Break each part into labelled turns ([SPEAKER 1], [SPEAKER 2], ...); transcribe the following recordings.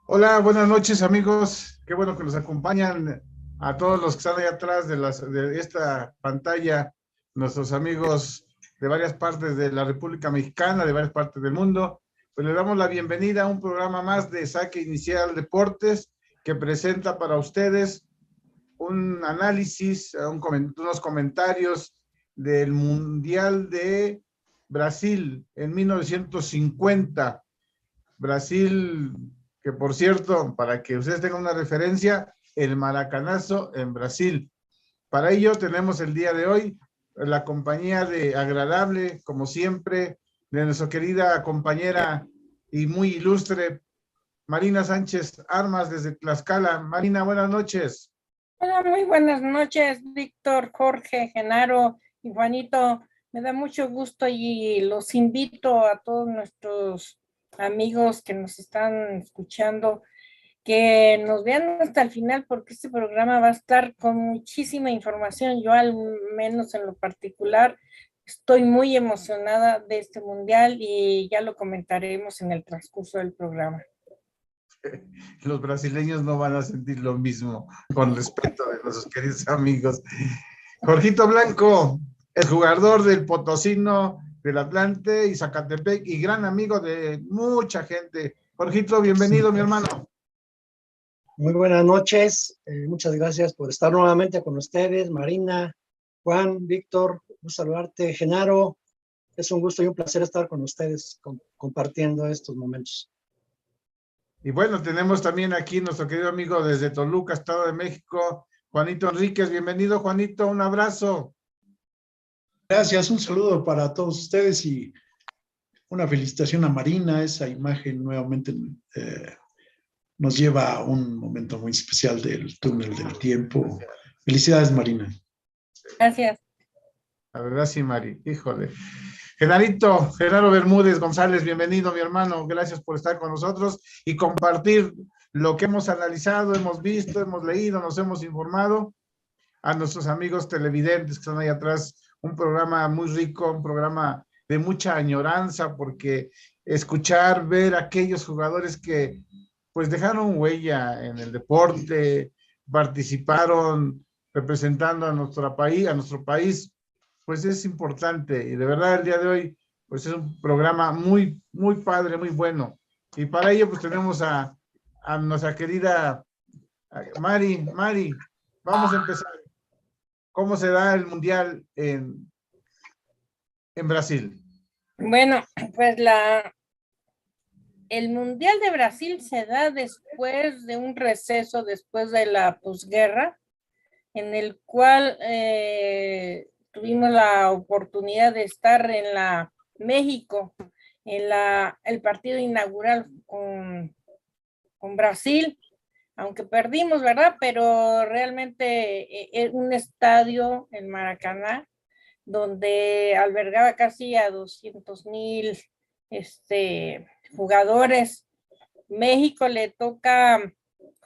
[SPEAKER 1] Hola, buenas noches amigos. Qué bueno que nos acompañan a todos los que están ahí atrás de esta pantalla, nuestros amigos de varias partes de la República Mexicana, de varias partes del mundo. Pues les damos la bienvenida a un programa más de Saque Inicial Deportes que presenta para ustedes un análisis, unos comentarios del Mundial de Brasil en 1950. Brasil, que por cierto, para que ustedes tengan una referencia, el Maracanazo en Brasil. Para ello tenemos el día de hoy la compañía de agradable, como siempre, de nuestra querida compañera y muy ilustre Marina Sánchez Armas desde Tlaxcala. Marina, buenas noches.
[SPEAKER 2] Hola, muy buenas noches, Víctor, Jorge, Genaro y Juanito. Me da mucho gusto y los invito a todos nuestros amigos que nos están escuchando que nos vean hasta el final porque este programa va a estar con muchísima información. Yo al menos en lo particular estoy muy emocionada de este mundial y ya lo comentaremos en el transcurso del programa.
[SPEAKER 1] Los brasileños no van a sentir lo mismo, con respeto de nuestros queridos amigos. Jorgito Blanco, el jugador del Potosino, del Atlante y Zacatepec y gran amigo de mucha gente. Jorgito, bienvenido, mi hermano.
[SPEAKER 3] Muy buenas noches, muchas gracias por estar nuevamente con ustedes, Marina, Juan, Víctor, un saludarte, Genaro, es un gusto y un placer estar con ustedes compartiendo estos momentos.
[SPEAKER 1] Y bueno, tenemos también aquí nuestro querido amigo desde Toluca, Estado de México, Juanito Enríquez. Bienvenido, Juanito, un abrazo.
[SPEAKER 4] Gracias, un saludo para todos ustedes y una felicitación a Marina. Esa imagen nuevamente nos lleva a un momento muy especial del túnel del tiempo. Felicidades, Marina.
[SPEAKER 2] Gracias.
[SPEAKER 1] La verdad, sí, Mari, híjole. Genaro Bermúdez González, bienvenido, mi hermano. Gracias por estar con nosotros y compartir lo que hemos analizado, hemos visto, hemos leído, nos hemos informado. A nuestros amigos televidentes que están ahí atrás, un programa muy rico, un programa de mucha añoranza, porque escuchar, ver a aquellos jugadores que pues dejaron huella en el deporte, participaron representando a nuestro país, pues es importante. Y de verdad el día de hoy, pues es un programa muy, muy padre, muy bueno. Y para ello, pues tenemos a nuestra querida Mari, vamos a empezar. ¿Cómo se da el mundial en Brasil?
[SPEAKER 2] Bueno, pues el Mundial de Brasil se da después de un receso, después de la posguerra, en el cual tuvimos la oportunidad de estar en la México, en el partido inaugural con Brasil, aunque perdimos, ¿verdad? Pero realmente es un estadio, el Maracaná, donde albergaba casi a 200,000 jugadores. México le toca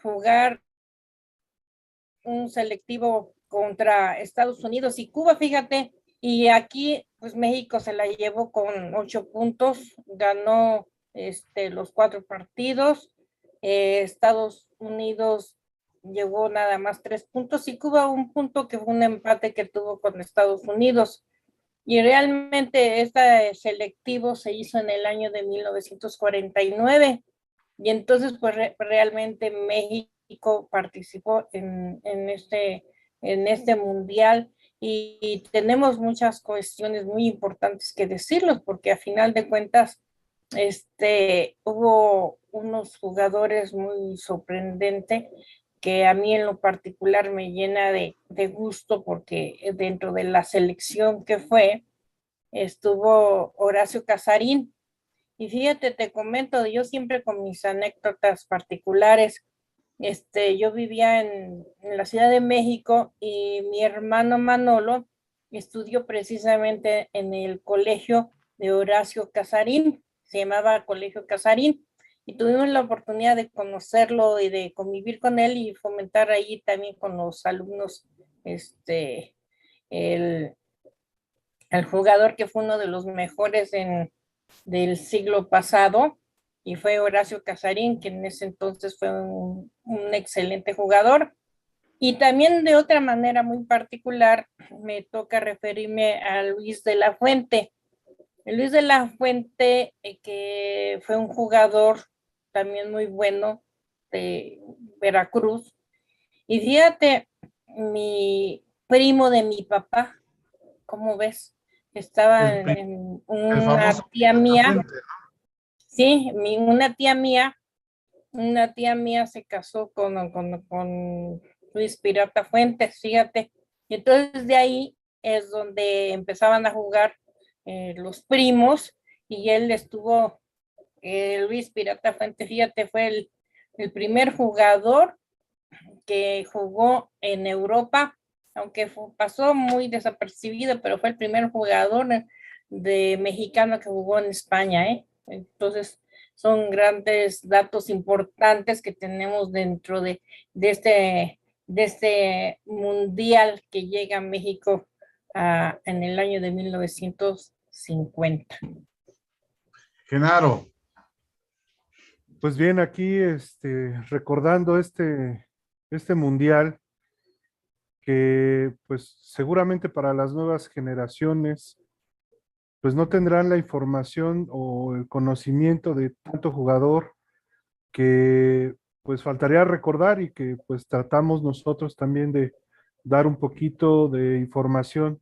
[SPEAKER 2] jugar un selectivo contra Estados Unidos y Cuba, fíjate, y aquí pues México se la llevó con 8 puntos, ganó los 4 partidos, Estados Unidos llegó nada más 3 puntos y Cuba un punto que fue un empate que tuvo con Estados Unidos. Y realmente este selectivo se hizo en el año de 1949 y entonces pues realmente México participó en este mundial y tenemos muchas cuestiones muy importantes que decirlos porque a final de cuentas hubo unos jugadores muy sorprendentes que a mí en lo particular me llena de gusto porque dentro de la selección que fue estuvo Horacio Casarín. Y fíjate, te comento, yo siempre con mis anécdotas particulares, yo vivía en la Ciudad de México y mi hermano Manolo estudió precisamente en el colegio de Horacio Casarín, se llamaba Colegio Casarín, y tuvimos la oportunidad de conocerlo y de convivir con él y fomentar ahí también con los alumnos, el, el jugador que fue uno de los mejores del siglo pasado y fue Horacio Casarín, que en ese entonces fue un excelente jugador. Y también de otra manera muy particular me toca referirme a Luis de la Fuente. Luis de la Fuente, que fue un jugador también muy bueno de Veracruz. Y fíjate, mi primo de mi papá, ¿cómo ves? Estaba en
[SPEAKER 1] El
[SPEAKER 2] una
[SPEAKER 1] famoso
[SPEAKER 2] tía mía,
[SPEAKER 1] Fuente.
[SPEAKER 2] sí, una tía mía se casó con Luis Pirata Fuentes, fíjate. Y entonces de ahí es donde empezaban a jugar los primos y él estuvo, Luis Pirata Fuentes, fíjate, fue el primer jugador que jugó en Europa, aunque pasó muy desapercibido, pero fue el primer jugador de mexicano que jugó en España, ¿eh? Entonces, son grandes datos importantes que tenemos dentro de este mundial que llega a México en el año de 1950.
[SPEAKER 1] Genaro.
[SPEAKER 5] Pues bien, aquí recordando este mundial que pues seguramente para las nuevas generaciones pues no tendrán la información o el conocimiento de tanto jugador que pues faltaría recordar y que pues tratamos nosotros también de dar un poquito de información.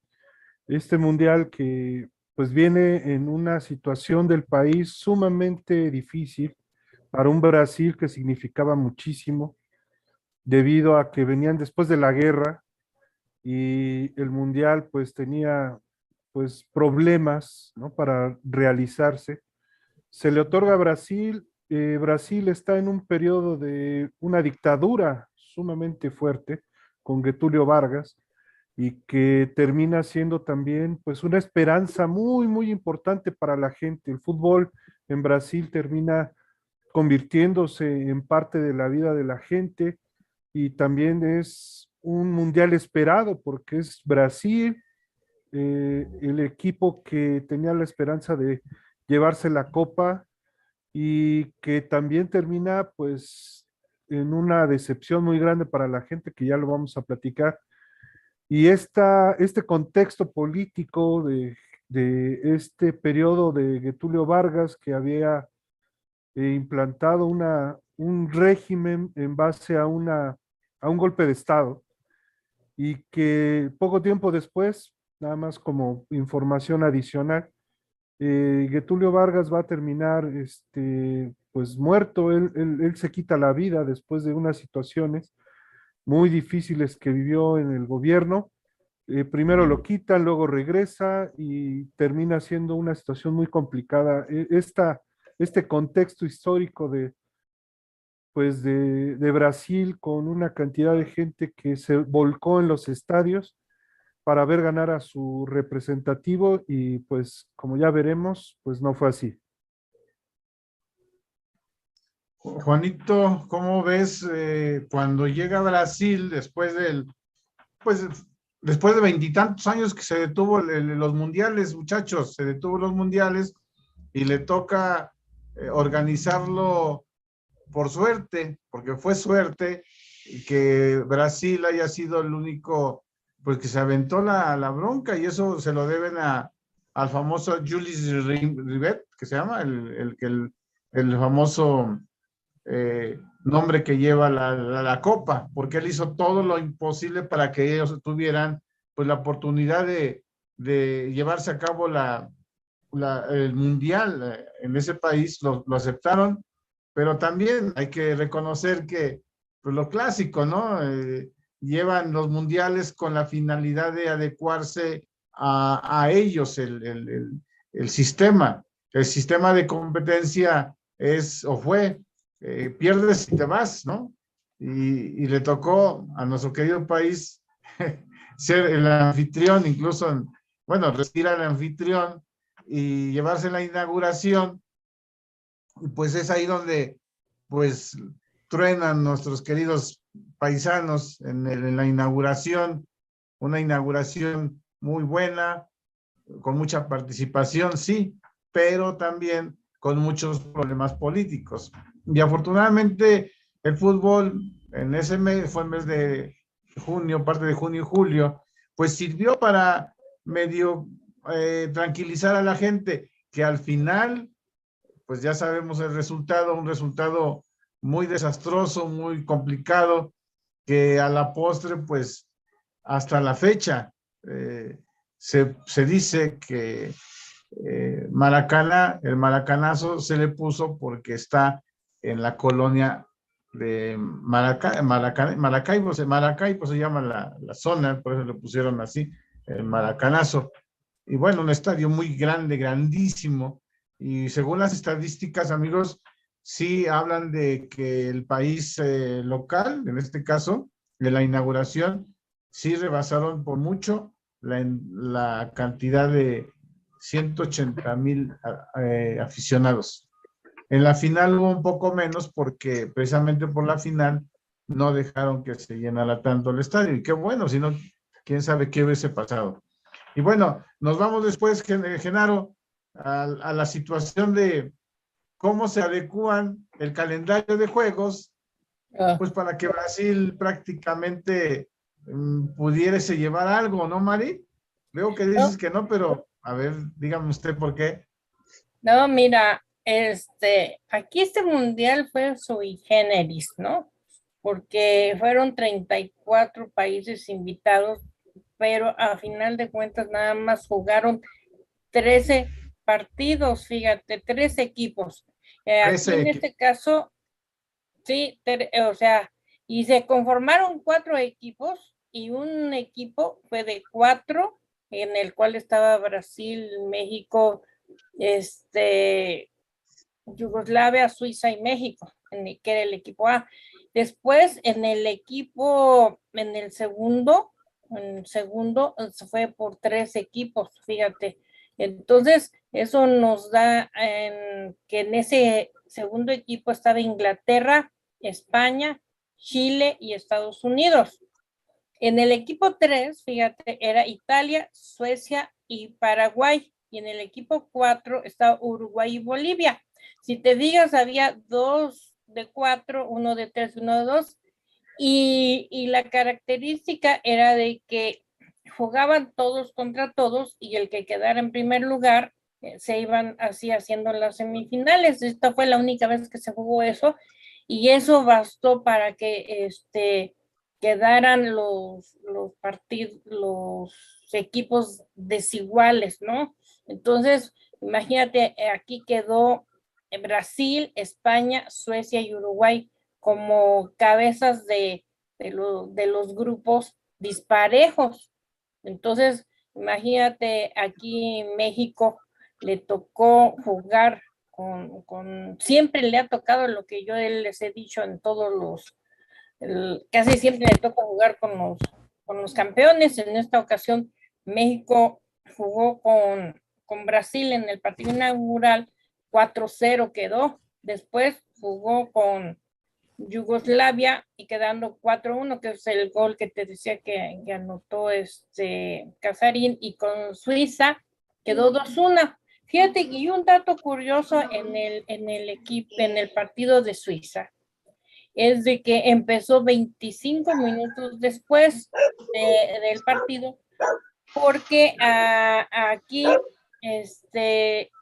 [SPEAKER 5] Este mundial que pues viene en una situación del país sumamente difícil para un Brasil que significaba muchísimo debido a que venían después de la guerra y el mundial pues tenía pues problemas, ¿no? Para realizarse. Se le otorga a Brasil. Brasil está en un periodo de una dictadura sumamente fuerte con Getúlio Vargas y que termina siendo también pues una esperanza muy, muy importante para la gente. El fútbol en Brasil termina convirtiéndose en parte de la vida de la gente y también es un mundial esperado porque es Brasil, el equipo que tenía la esperanza de llevarse la copa y que también termina pues en una decepción muy grande para la gente que ya lo vamos a platicar. Y este contexto político de este periodo de Getúlio Vargas que había implantado un régimen en base a un golpe de Estado y que poco tiempo después, nada más como información adicional, Getúlio Vargas va a terminar pues muerto. Él se quita la vida después de unas situaciones muy difíciles que vivió en el gobierno. Primero lo quitan, luego regresa y termina siendo una situación muy complicada. Este contexto histórico pues de Brasil con una cantidad de gente que se volcó en los estadios para ver ganar a su representativo y pues como ya veremos, pues no fue así.
[SPEAKER 1] Juanito, ¿cómo ves cuando llega a Brasil pues después de 20 años que se detuvo los mundiales, muchachos, se detuvo los mundiales y le toca organizarlo por suerte, porque fue suerte que Brasil haya sido el único, pues que se aventó la bronca y eso se lo deben al famoso Jules Rimet, que se llama, el famoso nombre que lleva la copa, porque él hizo todo lo imposible para que ellos tuvieran pues la oportunidad de llevarse a cabo el mundial en ese país, lo aceptaron, pero también hay que reconocer que pues lo clásico, ¿no? Llevan los mundiales con la finalidad de adecuarse a ellos, el sistema. El sistema de competencia es o fue pierdes y te vas, ¿no? Y le tocó a nuestro querido país ser el anfitrión, incluso, bueno, respira el anfitrión y llevarse la inauguración, y pues es ahí donde, pues, truenan nuestros queridos paisanos en la inauguración, una inauguración muy buena, con mucha participación, sí, pero también con muchos problemas políticos. Y afortunadamente el fútbol en ese mes, fue el mes de junio, parte de junio y julio, pues sirvió para medio tranquilizar a la gente, que al final, pues ya sabemos el resultado, un resultado muy desastroso, muy complicado, que a la postre, pues hasta la fecha, se dice que Maracaná, el Maracanazo se le puso porque está en la colonia de Maracaibo se llama la zona, por eso le pusieron así, el Maracanazo. Y bueno, un estadio muy grande, grandísimo, y según las estadísticas, amigos, sí hablan de que el país local, en este caso, de la inauguración, sí rebasaron por mucho la cantidad de 180,000 aficionados. En la final hubo un poco menos porque precisamente por la final no dejaron que se llenara tanto el estadio. Y qué bueno, si no, quién sabe qué hubiese pasado. Y bueno, nos vamos después, Genaro, a la situación de cómo se adecúan el calendario de juegos, pues para que Brasil prácticamente pudiese llevar algo, ¿no, Mari? Veo que dices
[SPEAKER 2] No,
[SPEAKER 1] que no, pero a ver, dígame usted por qué.
[SPEAKER 2] no, mira, aquí este mundial fue sui generis, ¿no? Porque fueron 34 países invitados, pero a final de cuentas nada más jugaron 13 partidos, fíjate, 13 equipos. Aquí en
[SPEAKER 1] 13.
[SPEAKER 2] este caso, sí, o sea, y se conformaron 4 equipos y un equipo fue de 4, en el cual estaba Brasil, México, Yugoslavia, Suiza y México, que era el equipo A. Después, en el segundo se fue por 3 equipos, fíjate. Entonces, eso nos da que en ese segundo equipo estaba Inglaterra, España, Chile y Estados Unidos. En el equipo 3, fíjate, era Italia, Suecia y Paraguay. Y en el equipo 4 estaba Uruguay y Bolivia. Si te digas, había 2 de 4, 1 de 3, 1 de 2. Y la característica era de que jugaban todos contra todos y el que quedara en primer lugar se iban así haciendo las semifinales. Esta fue la única vez que se jugó eso y eso bastó para que quedaran los equipos desiguales, ¿no? Entonces, imagínate, aquí quedó Brasil, España, Suecia y Uruguay como cabezas de los grupos disparejos. Entonces, imagínate, aquí en México le tocó jugar siempre le ha tocado lo que yo les he dicho en todos casi siempre le toca jugar con los campeones. En esta ocasión, México jugó con Brasil en el partido inaugural, 4-0 quedó. Después jugó con Yugoslavia y quedando 4-1, que es el gol que te decía que anotó Casarín, y con Suiza quedó 2-1. Fíjate, y un dato curioso en el partido de Suiza es de que empezó 25 minutos después del partido, porque aquí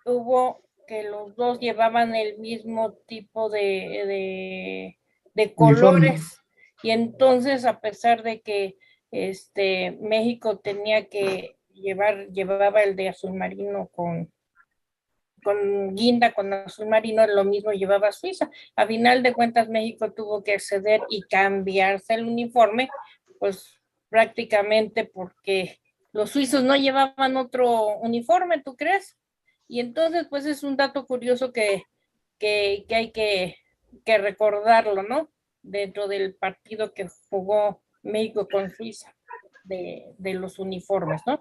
[SPEAKER 2] hubo que los dos llevaban el mismo tipo de
[SPEAKER 3] Uniforme.
[SPEAKER 2] colores, y entonces a pesar de que México tenía que llevaba el de azul marino con guinda, con azul marino, lo mismo llevaba Suiza. A final de cuentas, México tuvo que acceder y cambiarse el uniforme, pues prácticamente porque los suizos no llevaban otro uniforme, ¿tú crees? Y entonces, pues es un dato curioso que hay que recordarlo, ¿no? Dentro del partido que jugó México con Suiza, de los uniformes, ¿no?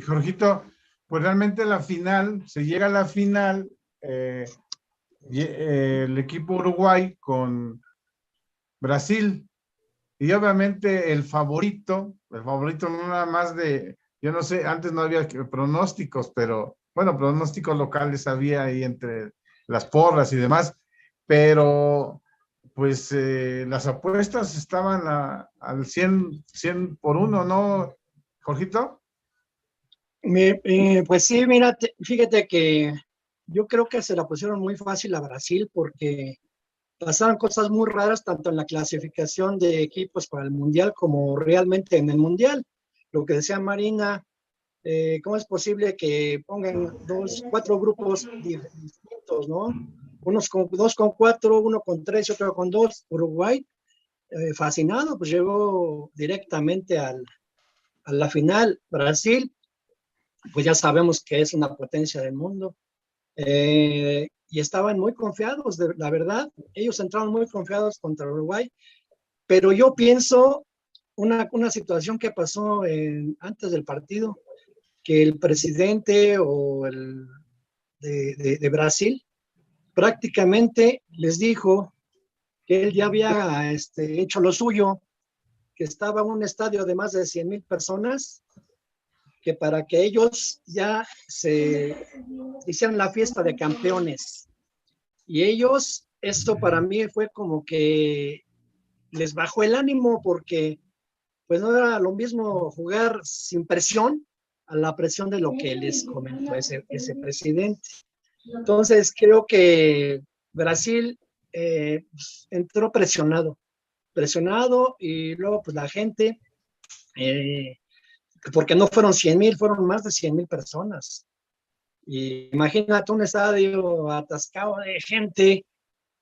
[SPEAKER 1] Jorgito, pues realmente la final, se llega a la final, el equipo Uruguay con Brasil, y obviamente el favorito no nada más yo no sé, antes no había pronósticos, pero bueno, pronósticos locales había ahí entre las porras y demás, pero pues las apuestas estaban al 100 por uno, ¿no, Jorgito?
[SPEAKER 3] Pues sí, mira, fíjate que yo creo que se la pusieron muy fácil a Brasil porque pasaron cosas muy raras tanto en la clasificación de equipos para el Mundial como realmente en el Mundial. Lo que decía Marina, ¿cómo es posible que pongan cuatro grupos distintos, ¿no? Dos con cuatro, uno con tres, otro con dos. Uruguay, fascinado, pues llegó directamente a la final. Brasil, pues ya sabemos que es una potencia del mundo. Y estaban muy confiados, la verdad, ellos entraron muy confiados contra Uruguay, pero yo pienso una situación que pasó antes del partido, que el presidente de Brasil prácticamente les dijo que él ya había hecho lo suyo, que estaba en un estadio de más de 100,000 personas, que para que ellos ya se hicieran la fiesta de campeones. Y ellos, esto para mí fue como que les bajó el ánimo porque pues no era lo mismo jugar sin presión a la presión de lo que les comentó ese presidente. Entonces creo que Brasil entró presionado y luego pues la gente, porque no fueron 100,000, fueron más de 100,000 personas. Y imagínate un estadio atascado de gente,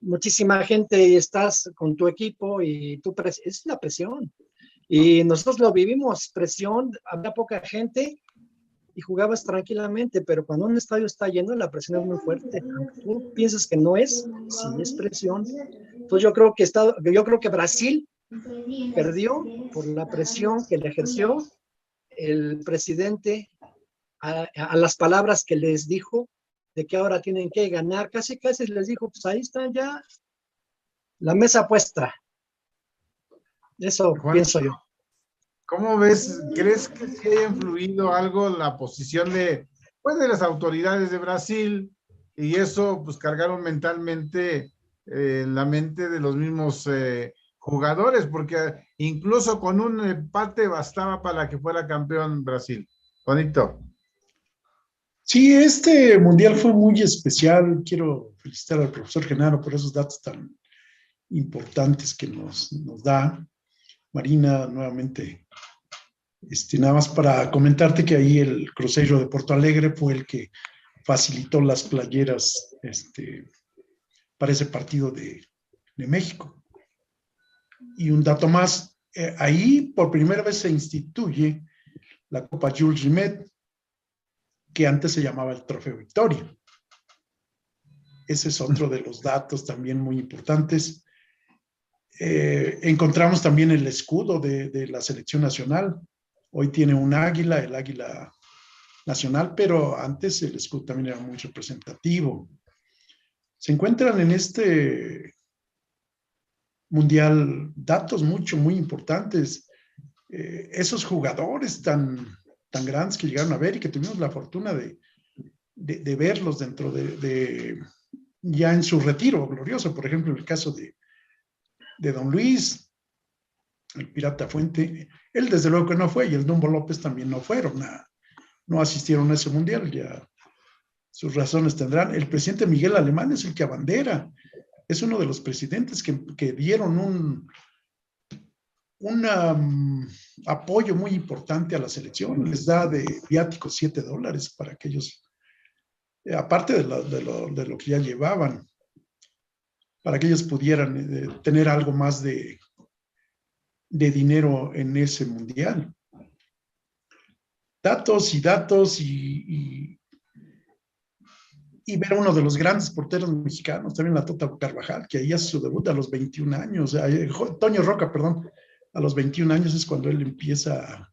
[SPEAKER 3] muchísima gente, y estás con tu equipo y es la presión. Y nosotros lo vivimos, presión, había poca gente y jugabas tranquilamente, pero cuando un estadio está lleno, la presión es muy fuerte. Aunque tú piensas que no es, sí es presión. Entonces yo creo que Brasil perdió por la presión que le ejerció el presidente a las palabras que les dijo de que ahora tienen que ganar. Casi les dijo, pues ahí está ya la mesa puesta. Eso
[SPEAKER 1] Juan,
[SPEAKER 3] pienso yo.
[SPEAKER 1] ¿cómo ves? ¿Crees que sí haya influido algo la posición pues, de las autoridades de Brasil y eso pues cargaron mentalmente la mente de los mismos jugadores? Porque incluso con un empate bastaba para que fuera campeón Brasil. Juanito.
[SPEAKER 4] Sí, este mundial fue muy especial. Quiero felicitar al profesor Genaro por esos datos tan importantes que nos da. Marina, nuevamente, nada más para comentarte que ahí el Cruzeiro de Porto Alegre fue el que facilitó las playeras para ese partido de México. Y un dato más, ahí por primera vez se instituye la Copa Jules Rimet, que antes se llamaba el Trofeo Victoria. Ese es otro de los datos también muy importantes. Encontramos también el escudo de la selección nacional. Hoy tiene un águila, el águila nacional, pero antes el escudo también era muy representativo. Se encuentran en este mundial datos muy importantes. Esos jugadores tan grandes que llegaron a ver y que tuvimos la fortuna de verlos dentro ya en su retiro glorioso. Por ejemplo, el caso de Don Luis, el Pirata Fuente, él desde luego que no fue, y el Dumbo López también no fueron, no asistieron a ese mundial, ya sus razones tendrán. El presidente Miguel Alemán es el que abandera, es uno de los presidentes que dieron un apoyo muy importante a la selección, les da de viáticos $7 para que ellos, aparte de lo que ya llevaban, para que ellos pudieran tener algo más de dinero en ese mundial. Datos y ver a uno de los grandes porteros mexicanos, también la Tota Carvajal, que ahí hace su debut a los 21 años, Toño Roca, perdón, a los 21 años es cuando él empieza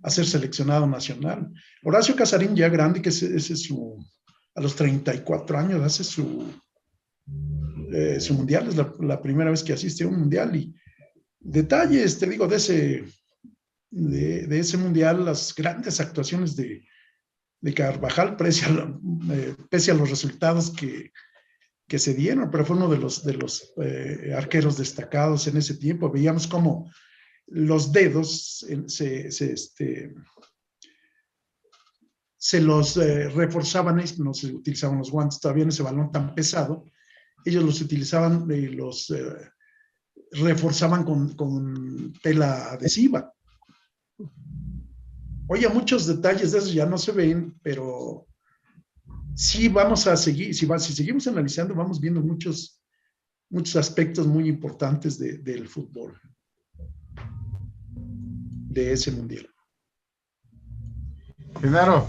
[SPEAKER 4] a ser seleccionado nacional. Horacio Casarín ya grande, que a los 34 años hace su mundial, es la primera vez que asiste a un mundial. Y detalles, te digo, de ese mundial, las grandes actuaciones de de Carvajal, pese a los resultados que se dieron, pero fue uno de los arqueros destacados en ese tiempo. Veíamos cómo los dedos se los reforzaban, no se utilizaban los guantes todavía en ese balón tan pesado, ellos los utilizaban y los reforzaban con tela adhesiva. Oye, muchos detalles de esos ya no se ven, pero sí vamos a seguir, si seguimos analizando, vamos viendo muchos aspectos muy importantes del fútbol, de ese mundial.
[SPEAKER 1] Genaro.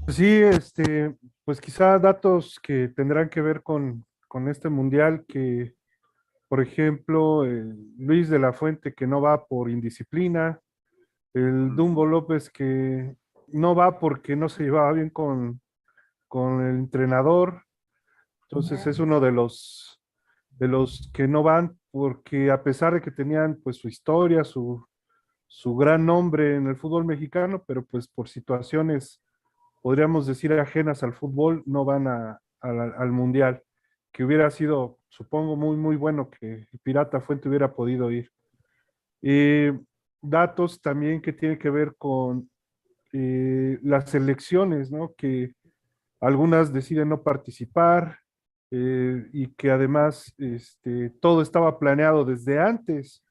[SPEAKER 5] Sí, pues quizá datos que tendrán que ver con este mundial, que por ejemplo, Luis de la Fuente, que no va por indisciplina, el Dumbo López, que no va porque no se llevaba bien con el entrenador. Entonces es uno de los que no van, porque a pesar de que tenían pues su historia, su gran nombre en el fútbol mexicano, pero pues por situaciones, podríamos decir, ajenas al fútbol, no van al Mundial, que hubiera sido, supongo, muy, muy bueno que el Pirata Fuente hubiera podido ir. Datos también que tienen que ver con las elecciones, ¿no? Que algunas deciden no participar, y que además todo estaba planeado desde antes,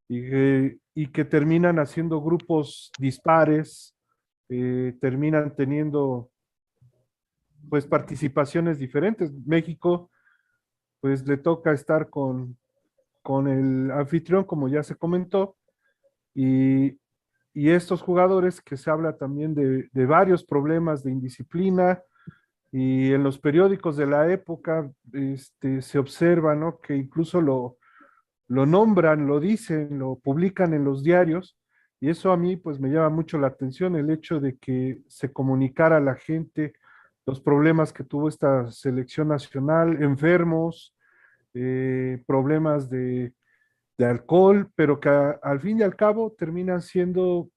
[SPEAKER 5] y que terminan haciendo grupos dispares, terminan teniendo pues participaciones diferentes. México pues le toca estar con el anfitrión, como ya se comentó, y, y estos jugadores, que se habla también de varios problemas de indisciplina, y en los periódicos de la época se observa, ¿no? Que incluso lo nombran, lo dicen, lo publican en los diarios, y eso a mí pues me llama mucho la atención, el hecho de que se comunicara a la gente los problemas que tuvo esta selección nacional, enfermos, problemas de alcohol, pero que al fin y al cabo terminan siendo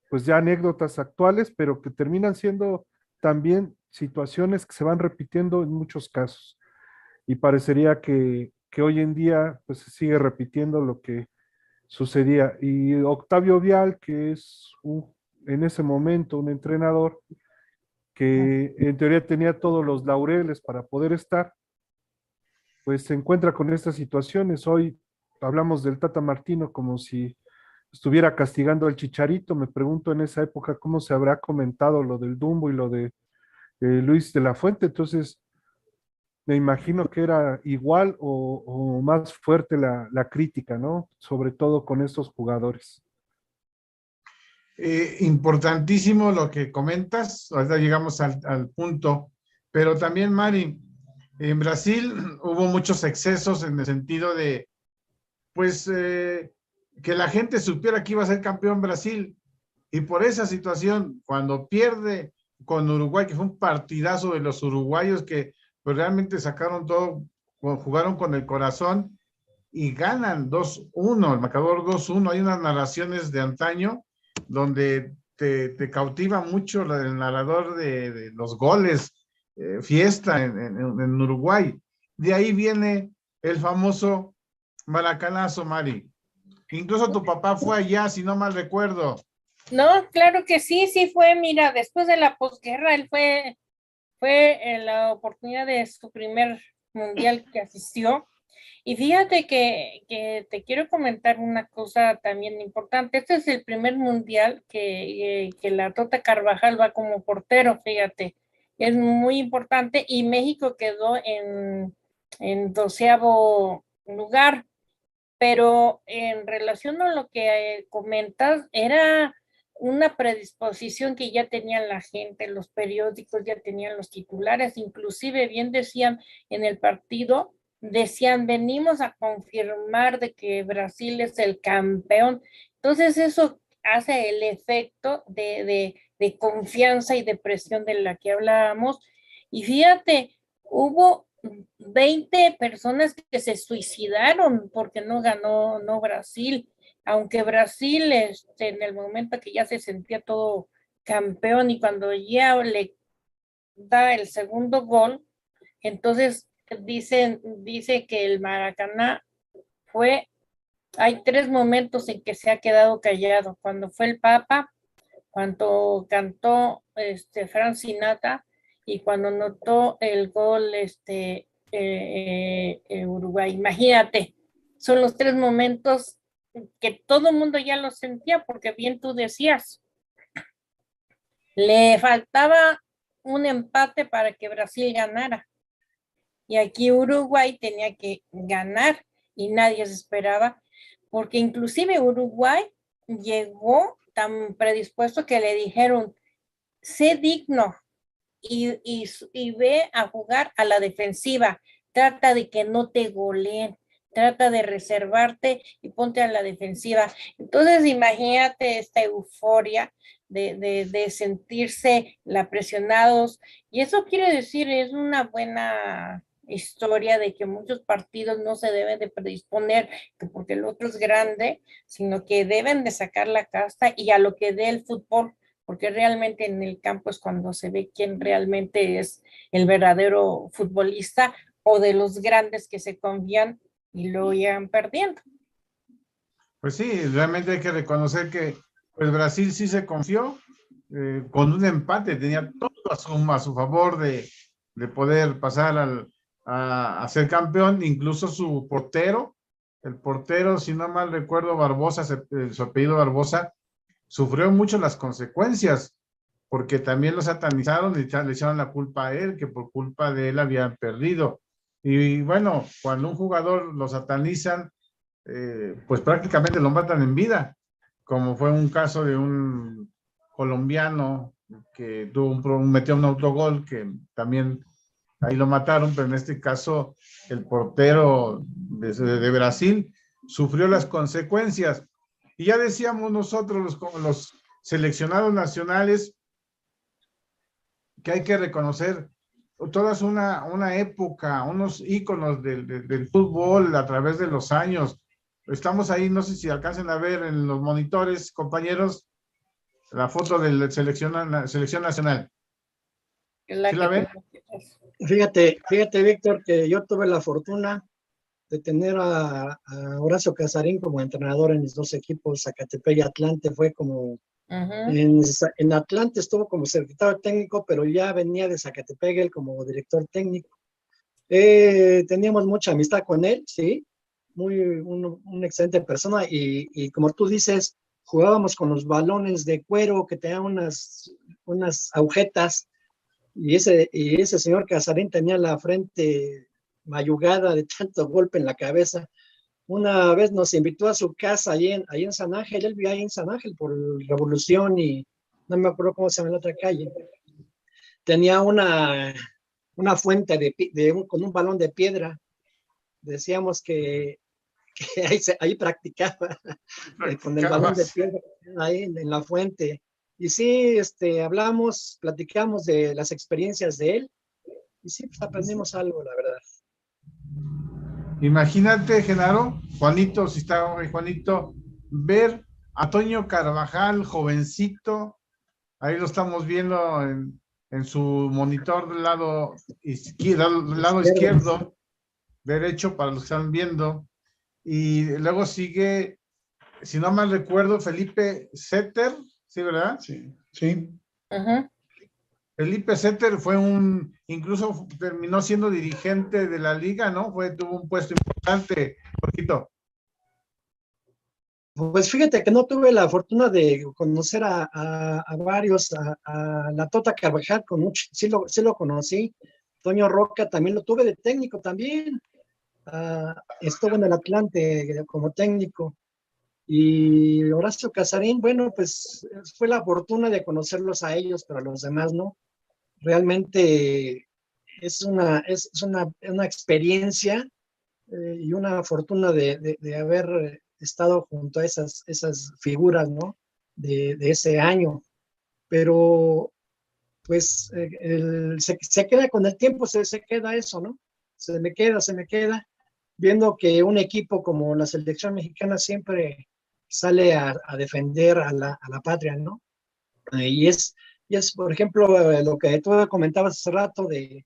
[SPEAKER 5] pues ya anécdotas actuales, pero que terminan siendo también situaciones que se van repitiendo en muchos casos. Y parecería que hoy en día pues se sigue repitiendo lo que sucedía. Y Octavio Vial, que es en ese momento un entrenador que en teoría tenía todos los laureles para poder estar, pues se encuentra con estas situaciones. Hoy hablamos del Tata Martino como si estuviera castigando al Chicharito. Me pregunto en esa época cómo se habrá comentado lo del Dumbo y lo de Luis de la Fuente. Entonces, me imagino que era igual o más fuerte la crítica, ¿no? Sobre todo con estos jugadores.
[SPEAKER 1] Importantísimo lo que comentas, ahorita llegamos al punto, pero también, Mari, en Brasil hubo muchos excesos en el sentido de, pues, que la gente supiera que iba a ser campeón Brasil, y por esa situación, cuando pierde con Uruguay, que fue un partidazo de los uruguayos que pues, realmente sacaron todo, jugaron con el corazón y ganan 2-1, el marcador 2-1. Hay unas narraciones de antaño donde te cautiva mucho el narrador de los goles, fiesta en Uruguay. De ahí viene el famoso Maracanazo, Mari. Incluso tu papá fue allá, si no mal recuerdo.
[SPEAKER 2] No, claro que sí, sí fue, mira, después de la posguerra, él fue en la oportunidad de su primer mundial que asistió. Y fíjate que te quiero comentar una cosa también importante. Este es el primer mundial que la Tota Carvajal va como portero, fíjate. Es muy importante y México quedó en 12º lugar. Pero en relación a lo que comentas, era una predisposición que ya tenían la gente, los periódicos ya tenían los titulares, inclusive bien decían en el partido, decían, venimos a confirmar de que Brasil es el campeón. Entonces eso hace el efecto de confianza y de presión de la que hablábamos. Y fíjate, hubo 20 personas que se suicidaron porque no ganó Brasil, aunque Brasil en el momento que ya se sentía todo campeón y cuando ya le da el segundo gol, entonces dice que el Maracaná hay 3 momentos en que se ha quedado callado, cuando fue el Papa, cuando cantó Frank Sinatra y cuando notó el gol Uruguay. Imagínate, son los 3 momentos que todo el mundo ya lo sentía, porque bien tú decías, le faltaba un empate para que Brasil ganara. Y aquí Uruguay tenía que ganar y nadie se esperaba, porque inclusive Uruguay llegó tan predispuesto que le dijeron, sé digno y ve a jugar a la defensiva, trata de que no te goleen, trata de reservarte y ponte a la defensiva. Entonces imagínate esta euforia de sentirse la presionados, y eso quiere decir, es una buena historia de que muchos partidos no se deben de predisponer porque el otro es grande, sino que deben de sacar la casta y a lo que dé el fútbol, porque realmente en el campo es cuando se ve quién realmente es el verdadero futbolista o de los grandes que se confían y lo llegan perdiendo.
[SPEAKER 1] Pues sí, realmente hay que reconocer que pues Brasil sí se confió con un empate, tenía todo a su favor de poder pasar a ser campeón, incluso su portero, el portero, si no mal recuerdo, Barbosa, su apellido Barbosa, sufrió mucho las consecuencias, porque también lo satanizaron y le echaron la culpa a él, que por culpa de él habían perdido. Y bueno, cuando un jugador lo satanizan, pues prácticamente lo matan en vida, como fue un caso de un colombiano que metió un autogol, que también ahí lo mataron, pero en este caso el portero de Brasil sufrió las consecuencias. Y ya decíamos nosotros, los seleccionados nacionales, que hay que reconocer toda una época, unos íconos del fútbol a través de los años. Estamos ahí, no sé si alcancen a ver en los monitores, compañeros, la foto de la selección nacional. ¿Sí la ven?
[SPEAKER 3] Fíjate, Víctor, que yo tuve la fortuna de tener a Horacio Casarín como entrenador en mis 2 equipos, Zacatepec y Atlante. Fue como, en Atlante estuvo como secretario técnico, pero ya venía de Zacatepec él como director técnico. Teníamos mucha amistad con él, sí, una excelente persona, y como tú dices, jugábamos con los balones de cuero que tenían unas agujetas, y ese señor Casarín tenía la frente mayugada de tanto golpe en la cabeza. Una vez nos invitó a su casa ahí en San Ángel. Él vivía ahí en San Ángel por Revolución y no me acuerdo cómo se llama la otra calle. Tenía una fuente con un balón de piedra. Decíamos que ahí practicaba con el balón de piedra ahí en la fuente. Y sí, platicamos de las experiencias de él, y sí, pues aprendimos algo, la verdad.
[SPEAKER 1] Imagínate, Genaro, Juanito, si está hoy Juanito, ver a Toño Carvajal, jovencito, ahí lo estamos viendo en su monitor del lado izquierdo, derecho para los que están viendo, y luego sigue, si no mal recuerdo, Felipe Setter, ¿sí, verdad?
[SPEAKER 4] Sí, sí.
[SPEAKER 1] Felipe Setter incluso terminó siendo dirigente de la liga, ¿no? Tuvo un puesto importante, poquito.
[SPEAKER 3] Pues fíjate que no tuve la fortuna de conocer a varios, a la Tota Carvajal, sí lo conocí. Toño Roca también lo tuve de técnico también. Estuvo en el Atlante como técnico. Y Horacio Casarín, bueno, pues fue la fortuna de conocerlos a ellos, pero a los demás no. Realmente es una experiencia y una fortuna de haber estado junto a esas figuras, ¿no? De ese año. Pero pues se queda con el tiempo, se queda eso, ¿no? Se me queda, viendo que un equipo como la selección mexicana siempre sale a defender a la patria, ¿no? Y es, por ejemplo, lo que tú comentabas hace rato de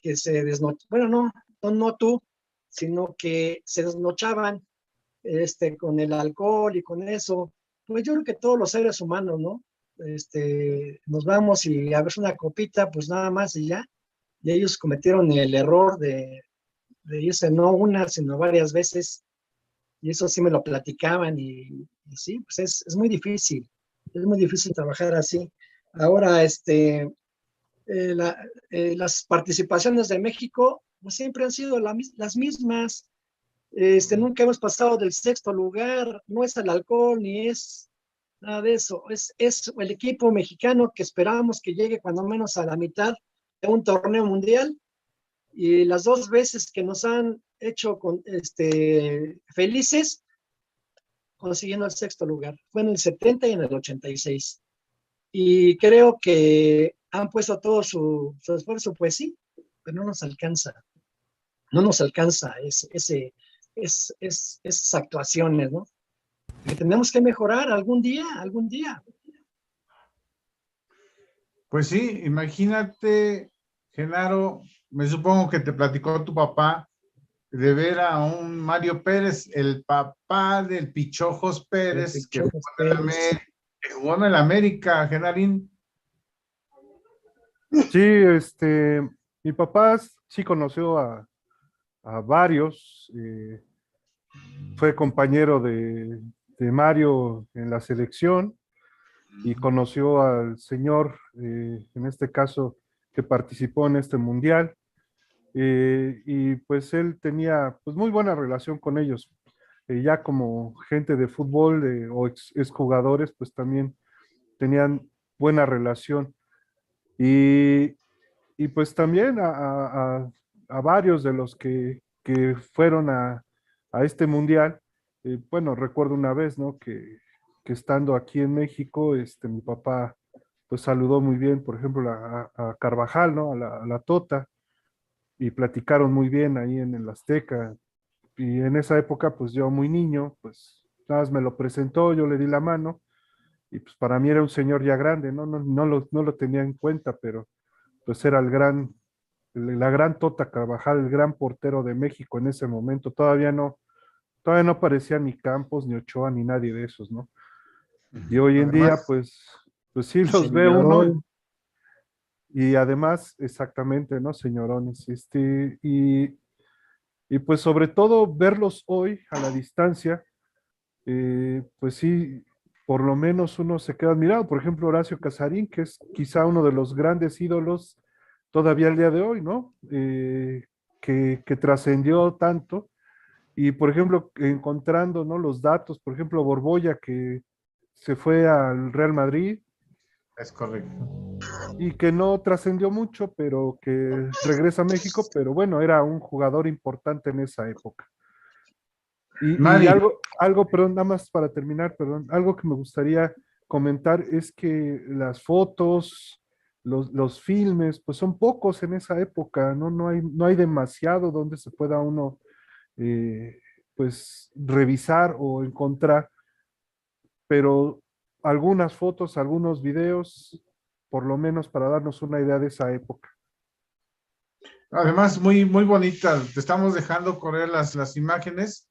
[SPEAKER 3] que se desnochaban, bueno, no tú, sino que se desnochaban con el alcohol y con eso. Pues yo creo que todos los seres humanos, ¿no? Nos vamos y a ver una copita, pues nada más y ya. Y ellos cometieron el error de irse no una, sino varias veces. Y eso sí me lo platicaban y sí, pues es muy difícil. Es muy difícil trabajar así. Ahora, las participaciones de México pues, siempre han sido las mismas. Nunca hemos pasado del sexto lugar, no es el alcohol ni es nada de eso. Es el equipo mexicano que esperamos que llegue cuando menos a la mitad de un torneo mundial y las dos veces que nos han hecho felices consiguiendo el sexto lugar. Fue en el 70 y en el 86. Y creo que han puesto todo su esfuerzo, pues sí, pero no nos alcanza. No nos alcanza esas actuaciones, ¿no? Que tenemos que mejorar algún día, algún día.
[SPEAKER 1] Pues sí, imagínate, Genaro, me supongo que te platicó tu papá de ver a un Mario Pérez, el papá del Pichojos Pérez, que jugó en el América, Genarín.
[SPEAKER 5] Sí, mi papá sí conoció a varios, fue compañero de Mario en la selección y conoció al señor, en este caso, que participó en este mundial. Y pues él tenía pues muy buena relación con ellos. Ya como gente de fútbol o exjugadores, pues también tenían buena relación. Y, y pues también a varios de los que fueron a este mundial, bueno, recuerdo una vez, ¿no? Que estando aquí en México, mi papá pues saludó muy bien, por ejemplo, a Carvajal, ¿no? A la Tota, y platicaron muy bien ahí en el Azteca. Y en esa época, pues yo muy niño, pues nada más me lo presentó, yo le di la mano, y pues para mí era un señor ya grande, ¿no? No lo tenía en cuenta, pero pues era la gran Tota Carvajal, el gran portero de México en ese momento. Todavía no aparecía ni Campos, ni Ochoa, ni nadie de esos, ¿no? Y hoy en día,
[SPEAKER 1] Además,
[SPEAKER 5] pues sí los ve uno,
[SPEAKER 3] Señorón.
[SPEAKER 5] y además, exactamente, ¿no, señorones? Y pues sobre todo verlos hoy a la distancia, pues sí, por lo menos uno se queda admirado. Por ejemplo, Horacio Casarín, que es quizá uno de los grandes ídolos todavía al día de hoy, ¿no? Que trascendió tanto. Y por ejemplo, encontrando, ¿no? Los datos, por ejemplo, Borbolla, que se fue al Real Madrid
[SPEAKER 1] es correcto.
[SPEAKER 5] y que no trascendió mucho, pero que regresa a México, pero bueno, era un jugador importante en esa época. Y
[SPEAKER 1] Mari,
[SPEAKER 5] perdón, nada más para terminar, perdón, algo que me gustaría comentar es que las fotos, los filmes, pues son pocos en esa época, ¿no? No hay demasiado donde se pueda uno, pues, revisar o encontrar, pero algunas fotos, algunos videos, por lo menos para darnos una idea de esa época.
[SPEAKER 1] además, muy, muy bonita. Te estamos dejando correr las imágenes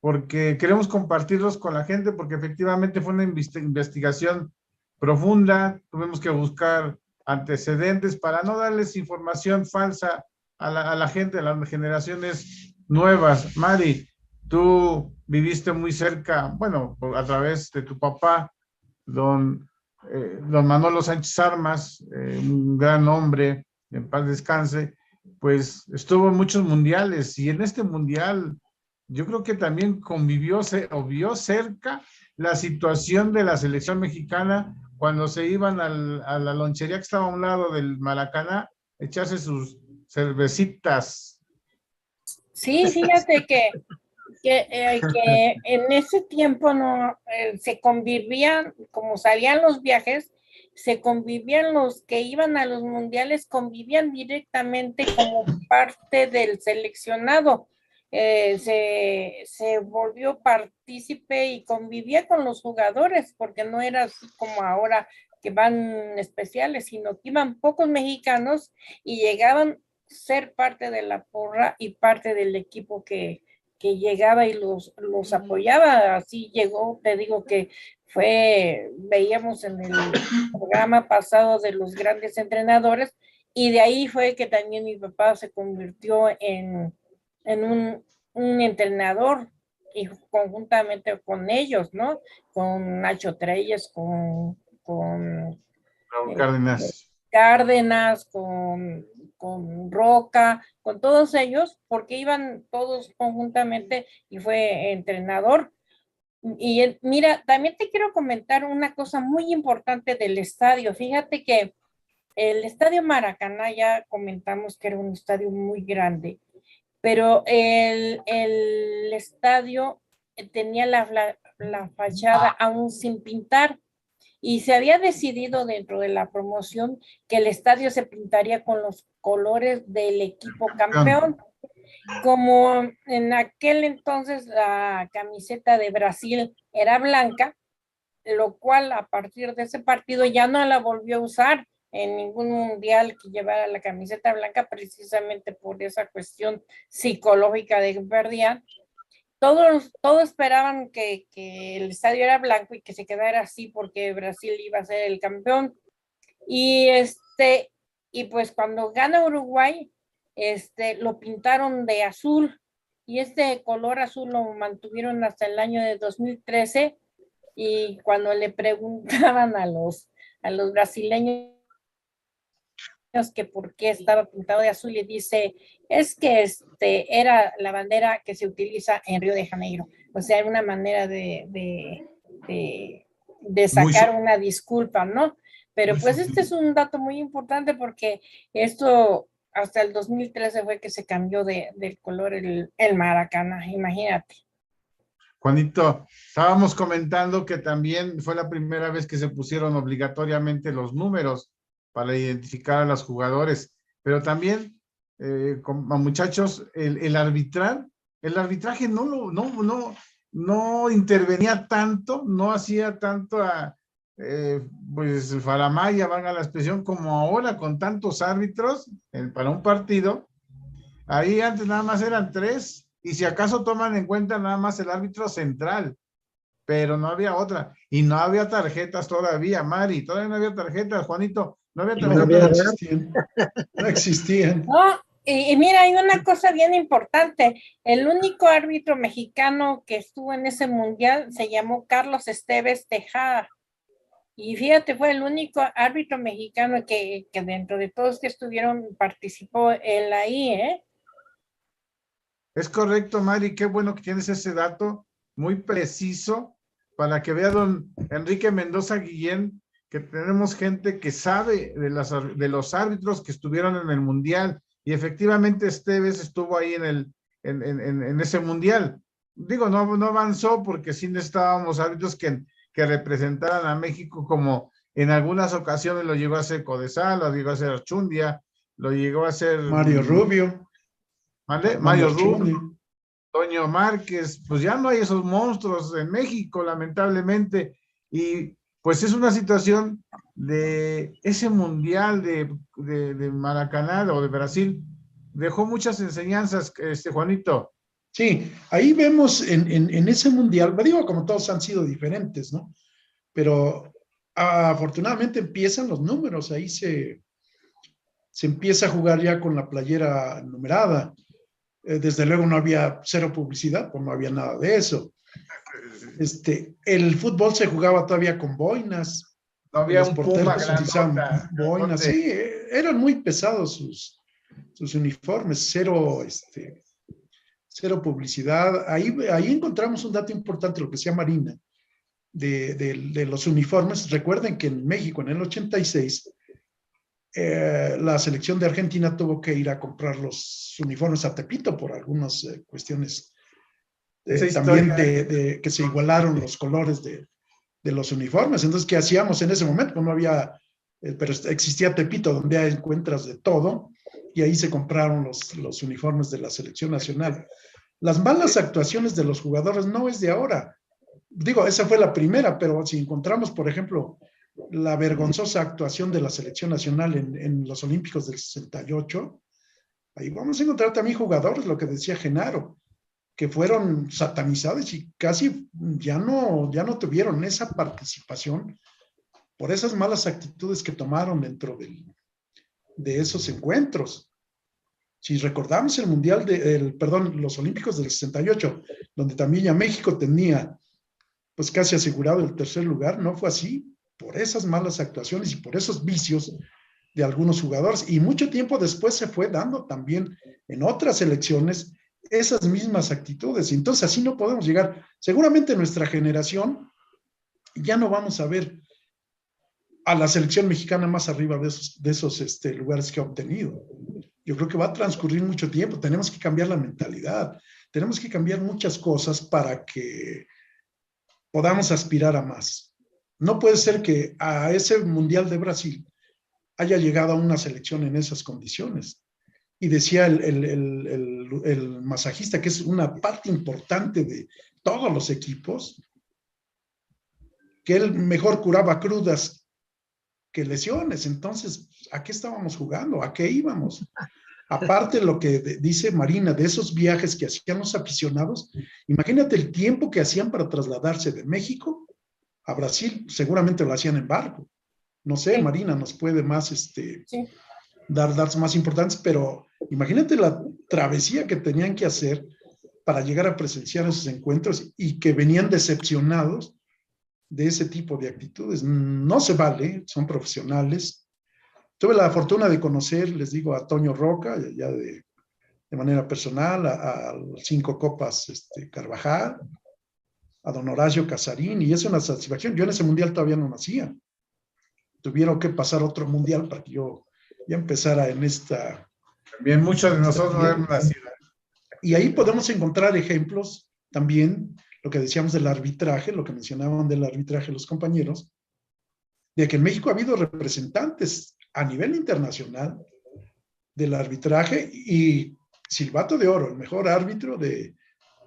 [SPEAKER 1] porque queremos compartirlos con la gente, porque efectivamente fue una investigación profunda. Tuvimos que buscar antecedentes para no darles información falsa a la gente, a las generaciones nuevas. Mari, tú viviste muy cerca, bueno, a través de tu papá, don Manolo Sánchez Armas, un gran hombre, en paz descanse, pues estuvo en muchos mundiales y en este mundial yo creo que también o vio cerca la situación de la selección mexicana cuando se iban a la lonchería que estaba a un lado del Maracaná, a echarse sus cervecitas.
[SPEAKER 2] Sí, fíjate que en ese tiempo no se convivían, como salían los viajes, se convivían los que iban a los mundiales, convivían directamente como parte del seleccionado. Se volvió partícipe y convivía con los jugadores, porque no era así como ahora que van especiales, sino que iban pocos mexicanos y llegaban a ser parte de la porra y parte del equipo que llegaba y los apoyaba. Así llegó, te digo que veíamos en el programa pasado de los grandes entrenadores, y de ahí fue que también mi papá se convirtió en un entrenador, y conjuntamente con ellos, ¿no? Con Nacho Treyes,
[SPEAKER 1] Raúl Cárdenas.
[SPEAKER 2] Cárdenas, con Roca, con todos ellos, porque iban todos conjuntamente y fue entrenador. Y mira, también te quiero comentar una cosa muy importante del estadio. Fíjate que el estadio Maracaná, ya comentamos que era un estadio muy grande, pero el estadio tenía la fachada aún sin pintar, y se había decidido dentro de la promoción que el estadio se pintaría con los colores del equipo campeón. Como en aquel entonces la camiseta de Brasil era blanca, lo cual a partir de ese partido ya no la volvió a usar en ningún mundial que llevara la camiseta blanca, precisamente por esa cuestión psicológica de que perdían. Todos esperaban que el estadio era blanco y que se quedara así porque Brasil iba a ser el campeón. Y pues cuando gana Uruguay, lo pintaron de azul, y este color azul lo mantuvieron hasta el año de 2013. Y cuando le preguntaban a los brasileños que por qué estaba pintado de azul, y dice, es que era la bandera que se utiliza en Río de Janeiro. O sea, era una manera de sacar una disculpa, ¿no? Pero pues este es un dato muy importante, porque esto hasta el 2013 fue que se cambió del color el Maracaná, imagínate.
[SPEAKER 1] Juanito, estábamos comentando que también fue la primera vez que se pusieron obligatoriamente los números para identificar a los jugadores, pero también, muchachos, el arbitraje no intervenía tanto, no hacía tanto pues faramaya, valga la expresión, como ahora con tantos árbitros para un partido. Ahí antes nada más eran 3, y si acaso toman en cuenta nada más el árbitro central, pero no había otra, y no había tarjetas todavía, Mari, todavía no había tarjetas, Juanito, no había tarjetas.
[SPEAKER 4] No existían.
[SPEAKER 2] No, y mira, hay una cosa bien importante. El único árbitro mexicano que estuvo en ese mundial se llamó Carlos Esteves Tejada. Y fíjate, fue el único árbitro mexicano que dentro de todos que estuvieron participó él ahí, ¿eh?
[SPEAKER 1] Es correcto, Mari, qué bueno que tienes ese dato muy preciso para que vea don Enrique Mendoza Guillén, que tenemos gente que sabe de los árbitros que estuvieron en el Mundial, y efectivamente Esteves estuvo ahí en ese Mundial. Digo, no avanzó porque sí necesitábamos árbitros que representaran a México, como en algunas ocasiones lo llegó a hacer Codesal, lo llegó a hacer Archundia, lo llegó a hacer
[SPEAKER 4] Mario Rubio.
[SPEAKER 1] ¿Vale? Mario Rubio, Toño Márquez. Pues ya no hay esos monstruos en México, lamentablemente, y pues es una situación de ese mundial de Maracaná o de Brasil, dejó muchas enseñanzas, Juanito.
[SPEAKER 4] Sí, ahí vemos en ese mundial, digo, como todos han sido diferentes, ¿no? Pero afortunadamente empiezan los números, ahí se empieza a jugar ya con la playera numerada. Desde luego no había cero publicidad, pues no había nada de eso. El fútbol se jugaba todavía con boinas.
[SPEAKER 1] No había
[SPEAKER 4] los
[SPEAKER 1] un
[SPEAKER 4] porteros
[SPEAKER 1] puma
[SPEAKER 4] utilizaban boinas, sí, eran muy pesados sus uniformes, cero publicidad. Ahí encontramos un dato importante, lo que decía Marina, de los uniformes. Recuerden que en México, en el 86, la selección de Argentina tuvo que ir a comprar los uniformes a Tepito por algunas cuestiones también que se igualaron los colores de los uniformes. Entonces, ¿qué hacíamos en ese momento? Pues no había, pero existía Tepito, donde encuentras de todo, y ahí se compraron los uniformes de la selección nacional. Las malas actuaciones de los jugadores no es de ahora. Digo, esa fue la primera, pero si encontramos, por ejemplo, la vergonzosa actuación de la selección nacional en los Olímpicos del 68, ahí vamos a encontrar también jugadores, lo que decía Genaro, que fueron satanizados y casi ya no tuvieron esa participación por esas malas actitudes que tomaron dentro de esos encuentros. Si recordamos el Mundial los Olímpicos del 68, donde también ya México tenía pues casi asegurado el tercer lugar, no fue así, por esas malas actuaciones y por esos vicios de algunos jugadores. Y mucho tiempo después se fue dando también en otras elecciones esas mismas actitudes. Entonces así no podemos llegar. Seguramente nuestra generación ya no vamos a ver a la selección mexicana más arriba de esos lugares que ha obtenido. Yo creo que va a transcurrir mucho tiempo. Tenemos que cambiar la mentalidad. Tenemos que cambiar muchas cosas para que podamos aspirar a más. No puede ser que a ese Mundial de Brasil haya llegado a una selección en esas condiciones. Y decía el masajista, que es una parte importante de todos los equipos, que él mejor curaba crudas que lesiones. Entonces, ¿a qué estábamos jugando? ¿A qué íbamos? Aparte lo que dice Marina, de esos viajes que hacían los aficionados, imagínate el tiempo que hacían para trasladarse de México a Brasil, seguramente lo hacían en barco. No sé, sí. Marina nos puede más sí. dar datos más importantes, pero imagínate la travesía que tenían que hacer para llegar a presenciar esos encuentros y que venían decepcionados de ese tipo de actitudes. No se vale, son profesionales. Tuve la fortuna de conocer, les digo, a Toño Roca, ya de manera personal, a Cinco Copas Carvajal, a don Horacio Casarín, y es una satisfacción. Yo en ese mundial todavía no nacía. Tuvieron que pasar otro mundial para que yo ya empezara en esta...
[SPEAKER 1] También muchos de nosotros no hemos nacido.
[SPEAKER 4] Y ahí podemos encontrar ejemplos también, lo que decíamos del arbitraje, lo que mencionaban del arbitraje los compañeros, de que en México ha habido representantes a nivel internacional del arbitraje y Silbato de Oro, el mejor árbitro de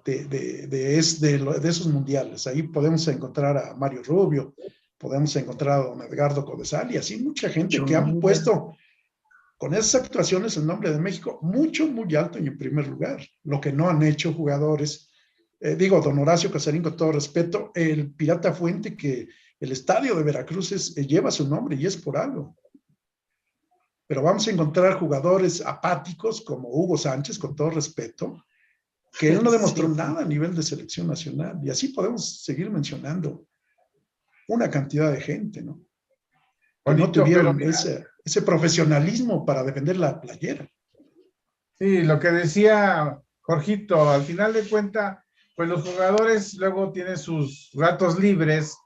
[SPEAKER 4] esos mundiales. Ahí podemos encontrar a Mario Rubio, podemos encontrar a don Edgardo Codesal y así mucha gente que han puesto con esas actuaciones el nombre de México muy alto y en primer lugar. Lo que no han hecho jugadores, don Horacio Casarín, con todo respeto, el Pirata Fuente, que el estadio de Veracruz lleva su nombre y es por algo. Pero vamos a encontrar jugadores apáticos como Hugo Sánchez, con todo respeto, que él no demostró nada a nivel de selección nacional. Y así podemos seguir mencionando una cantidad de gente, ¿no? Que no tuvieron ese profesionalismo para defender la playera.
[SPEAKER 1] Sí, lo que decía Jorgito, al final de cuentas, pues los jugadores luego tienen sus ratos libres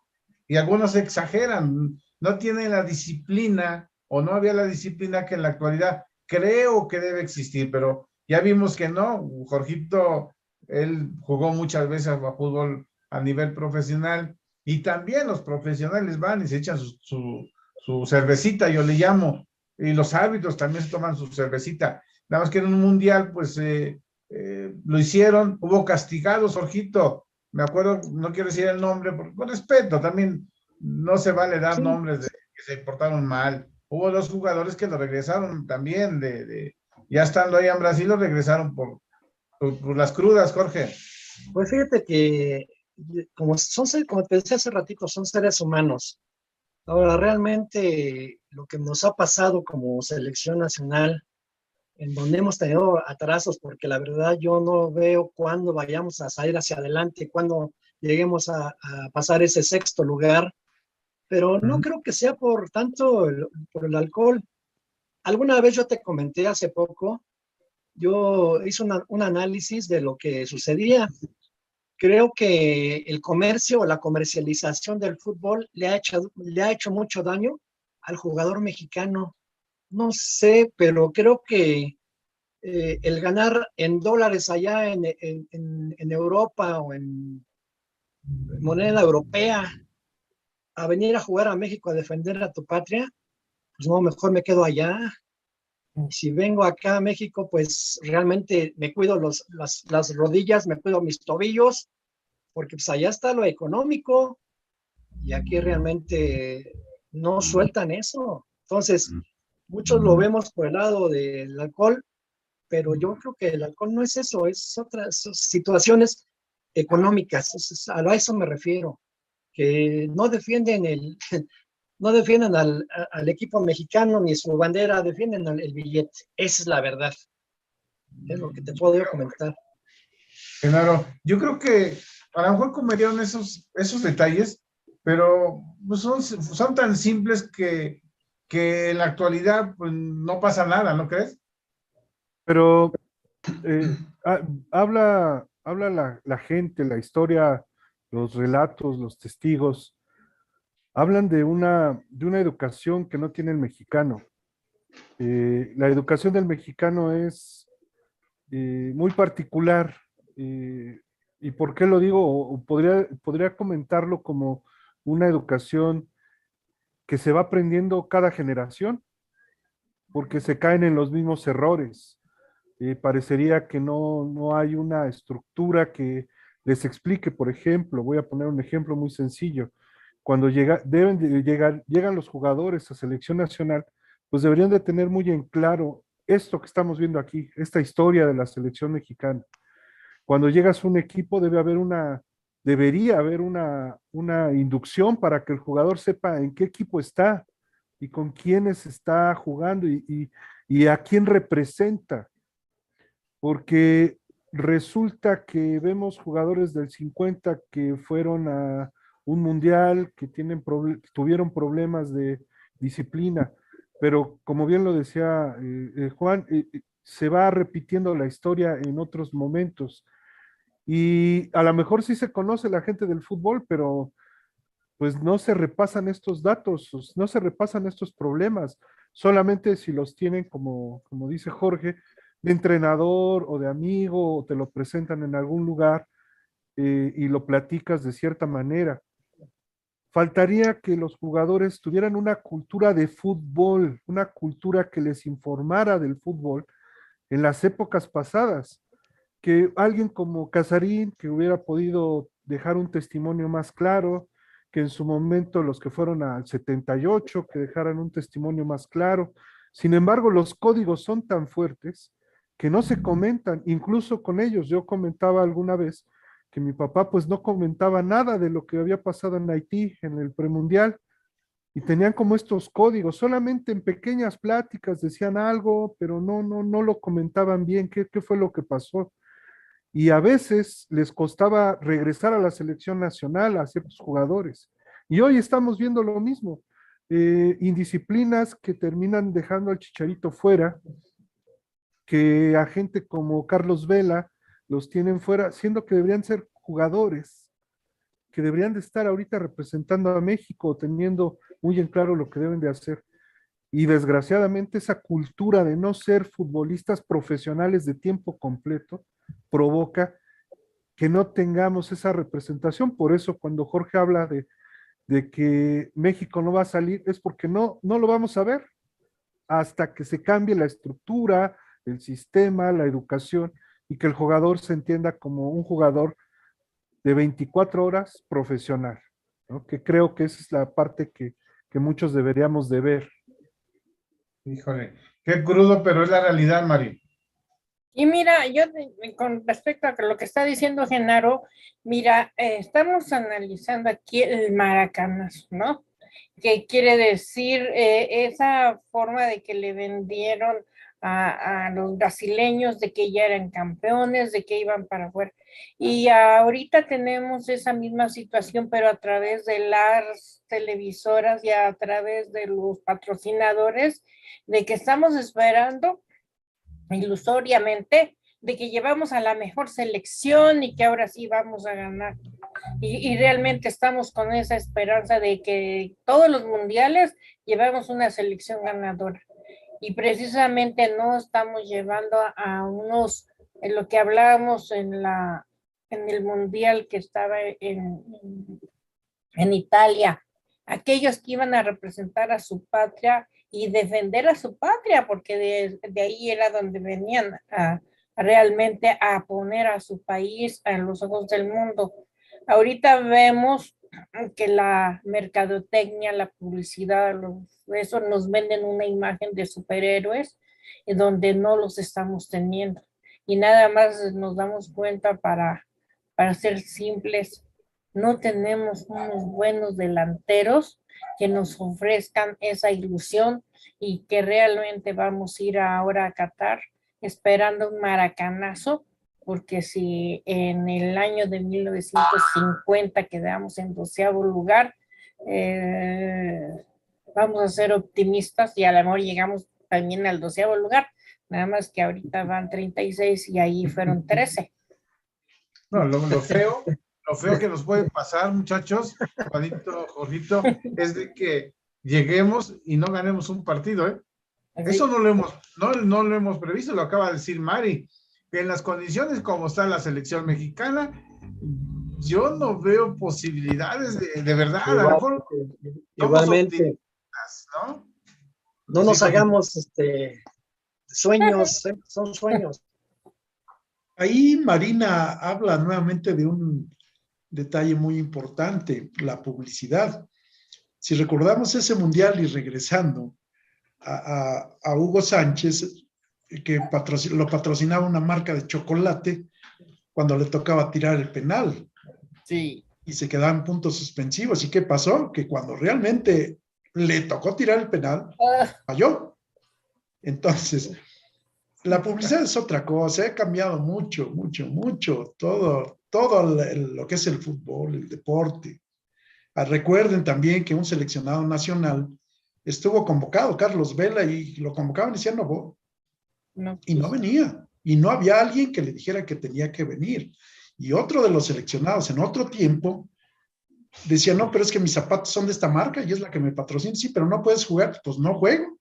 [SPEAKER 1] y algunos exageran, no tienen la disciplina o no había la disciplina que en la actualidad creo que debe existir, pero ya vimos que no. Jorgito, él jugó muchas veces a fútbol a nivel profesional y también los profesionales van y se echan su cervecita, yo le llamo, y los árbitros también se toman su cervecita. Nada más que en un mundial, pues lo hicieron, hubo castigados, Jorgito, me acuerdo, no quiero decir el nombre, con respeto, también no se vale dar nombres de que se portaron mal. Hubo 2 jugadores que lo regresaron también, ya estando ahí en Brasil, lo regresaron por las crudas, Jorge.
[SPEAKER 3] Pues fíjate que, como te decía hace ratito, son seres humanos. Ahora, realmente lo que nos ha pasado como selección nacional, en donde hemos tenido atrasos, porque la verdad yo no veo cuándo vayamos a salir hacia adelante, cuándo lleguemos a pasar ese 6º lugar, pero no creo que sea por tanto por el alcohol. Alguna vez yo te comenté hace poco, yo hice un análisis de lo que sucedía. Creo que el comercio o la comercialización del fútbol le ha hecho mucho daño al jugador mexicano. No sé, pero creo que el ganar en dólares allá en Europa o en moneda europea, a venir a jugar a México a defender a tu patria, pues no, mejor me quedo allá. Si vengo acá a México, pues realmente me cuido las rodillas, me cuido mis tobillos, porque pues allá está lo económico y aquí realmente no sueltan eso. Entonces, muchos lo vemos por el lado del alcohol, pero yo creo que el alcohol no es eso, es otras situaciones económicas, a eso me refiero, que no defienden no defienden al equipo mexicano ni su bandera, defienden el billete. Esa es la verdad. Es lo que te puedo yo comentar.
[SPEAKER 1] Genaro, yo creo que a lo mejor cometieron esos detalles, pero pues, son tan simples que en la actualidad pues, no pasa nada, ¿no crees?
[SPEAKER 5] Pero habla la gente, la historia, los relatos, los testigos, hablan de una educación que no tiene el mexicano. La educación del mexicano es muy particular. ¿Y por qué lo digo? O podría comentarlo como una educación que se va aprendiendo cada generación, porque se caen en los mismos errores. Parecería que no hay una estructura que les explique. Por ejemplo, voy a poner un ejemplo muy sencillo. Cuando llegan los jugadores a selección nacional, pues deberían de tener muy en claro esto que estamos viendo aquí, esta historia de la selección mexicana. Cuando llegas a un equipo debería haber una inducción para que el jugador sepa en qué equipo está y con quiénes está jugando y a quién representa, porque resulta que vemos jugadores del 50 que fueron a un mundial, que tuvieron problemas de disciplina, pero como bien lo decía Juan, se va repitiendo la historia en otros momentos. Y a lo mejor sí se conoce la gente del fútbol, pero pues no se repasan estos datos, no se repasan estos problemas, solamente si los tienen, como dice Jorge, de entrenador o de amigo, o te lo presentan en algún lugar y lo platicas de cierta manera. Faltaría que los jugadores tuvieran una cultura de fútbol, una cultura que les informara del fútbol en las épocas pasadas, que alguien como Casarín, que hubiera podido dejar un testimonio más claro, que en su momento los que fueron al 78, que dejaran un testimonio más claro. Sin embargo, los códigos son tan fuertes que no se comentan, incluso con ellos. Yo comentaba alguna vez que mi papá pues no comentaba nada de lo que había pasado en Haití en el premundial y tenían como estos códigos, solamente en pequeñas pláticas decían algo, pero no lo comentaban bien, qué fue lo que pasó. Y a veces les costaba regresar a la selección nacional a ciertos jugadores. Y hoy estamos viendo lo mismo, indisciplinas que terminan dejando al Chicharito fuera, que a gente como Carlos Vela los tienen fuera, siendo que deberían ser jugadores, que deberían de estar ahorita representando a México, teniendo muy en claro lo que deben de hacer. Y desgraciadamente esa cultura de no ser futbolistas profesionales de tiempo completo provoca que no tengamos esa representación. Por eso cuando Jorge habla de que México no va a salir, es porque no lo vamos a ver hasta que se cambie la estructura, el sistema, la educación y que el jugador se entienda como un jugador de 24 horas profesional, ¿no? Que creo que esa es la parte que muchos deberíamos de ver.
[SPEAKER 1] Híjole, qué crudo, pero es la realidad, Mari.
[SPEAKER 2] Y mira, con respecto a lo que está diciendo Genaro, mira, estamos analizando aquí el maracanazo, ¿no? Que quiere decir esa forma de que le vendieron a los brasileños de que ya eran campeones, de que iban para afuera. Y ahorita tenemos esa misma situación, pero a través de las televisoras y a través de los patrocinadores, de que estamos esperando ilusoriamente de que llevamos a la mejor selección y que ahora sí vamos a ganar. Y realmente estamos con esa esperanza de que todos los mundiales llevamos una selección ganadora. Y precisamente no estamos llevando a unos, en lo que hablábamos en el mundial que estaba en Italia, aquellos que iban a representar a su patria y defender a su patria, porque de ahí era donde venían realmente a poner a su país a los ojos del mundo. Ahorita vemos que la mercadotecnia, la publicidad, eso nos venden una imagen de superhéroes en donde no los estamos teniendo. Y nada más nos damos cuenta para ser simples, no tenemos unos buenos delanteros que nos ofrezcan esa ilusión y que realmente vamos a ir ahora a Qatar esperando un maracanazo, porque si en el año de 1950 quedamos en 12º lugar, vamos a ser optimistas y a lo mejor llegamos también al 12º lugar, nada más que ahorita van 36 y ahí fueron 13.
[SPEAKER 1] No, lo feo que nos puede pasar, muchachos, Juanito, Jorgito, es de que lleguemos y no ganemos un partido, ¿eh?
[SPEAKER 2] Así.
[SPEAKER 1] Eso no lo hemos previsto, lo acaba de decir Mari, que en las condiciones como está la selección mexicana, yo no veo posibilidades de verdad.
[SPEAKER 3] Igual,
[SPEAKER 1] a lo mejor
[SPEAKER 3] igualmente,
[SPEAKER 1] ¿no?
[SPEAKER 3] no nos hagamos sueños, son sueños.
[SPEAKER 4] Ahí Marina habla nuevamente de un detalle muy importante, la publicidad. Si recordamos ese mundial y regresando a Hugo Sánchez, que lo patrocinaba una marca de chocolate cuando le tocaba tirar el penal.
[SPEAKER 2] Sí.
[SPEAKER 4] Y se quedaban puntos suspensivos. ¿Y qué pasó? Que cuando realmente le tocó tirar el penal, falló. Entonces, la publicidad es otra cosa, ha cambiado mucho, mucho, mucho, todo lo que es el fútbol, el deporte. Recuerden también que un seleccionado nacional estuvo convocado, Carlos Vela, y lo convocaban y decían no, y no venía, y no había alguien que le dijera que tenía que venir. Y otro de los seleccionados en otro tiempo decía, no, pero es que mis zapatos son de esta marca y es la que me patrocina. Sí, pero no puedes jugar, pues no juego.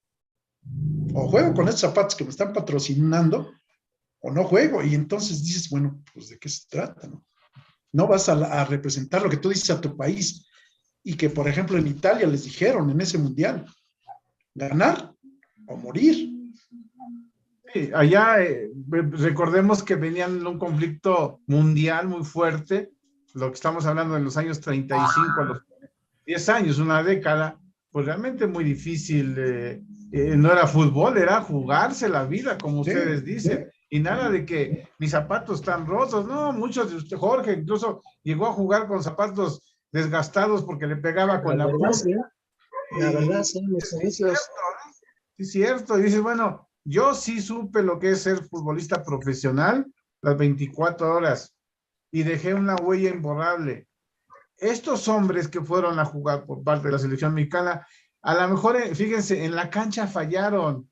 [SPEAKER 4] O juego con estos zapatos que me están patrocinando, o no juego. Y entonces dices, bueno, pues ¿de qué se trata? No vas a representar lo que tú dices a tu país. Y que, por ejemplo, en Italia les dijeron en ese mundial, ganar o morir.
[SPEAKER 1] Sí, allá recordemos que venían de un conflicto mundial muy fuerte, lo que estamos hablando de los años 35 a los 10 años, una década, pues realmente muy difícil. No era fútbol, era jugarse la vida, como ustedes dicen. Y nada de que mis zapatos están rotos, no, muchos de ustedes, Jorge incluso llegó a jugar con zapatos desgastados porque le pegaba con la punta.
[SPEAKER 3] Sí. La verdad, sí, mis inicios.
[SPEAKER 1] Sí, es cierto. Y dices, bueno, yo sí supe lo que es ser futbolista profesional las 24 horas y dejé una huella imborrable. Estos hombres que fueron a jugar por parte de la selección mexicana, a lo mejor, fíjense, en la cancha fallaron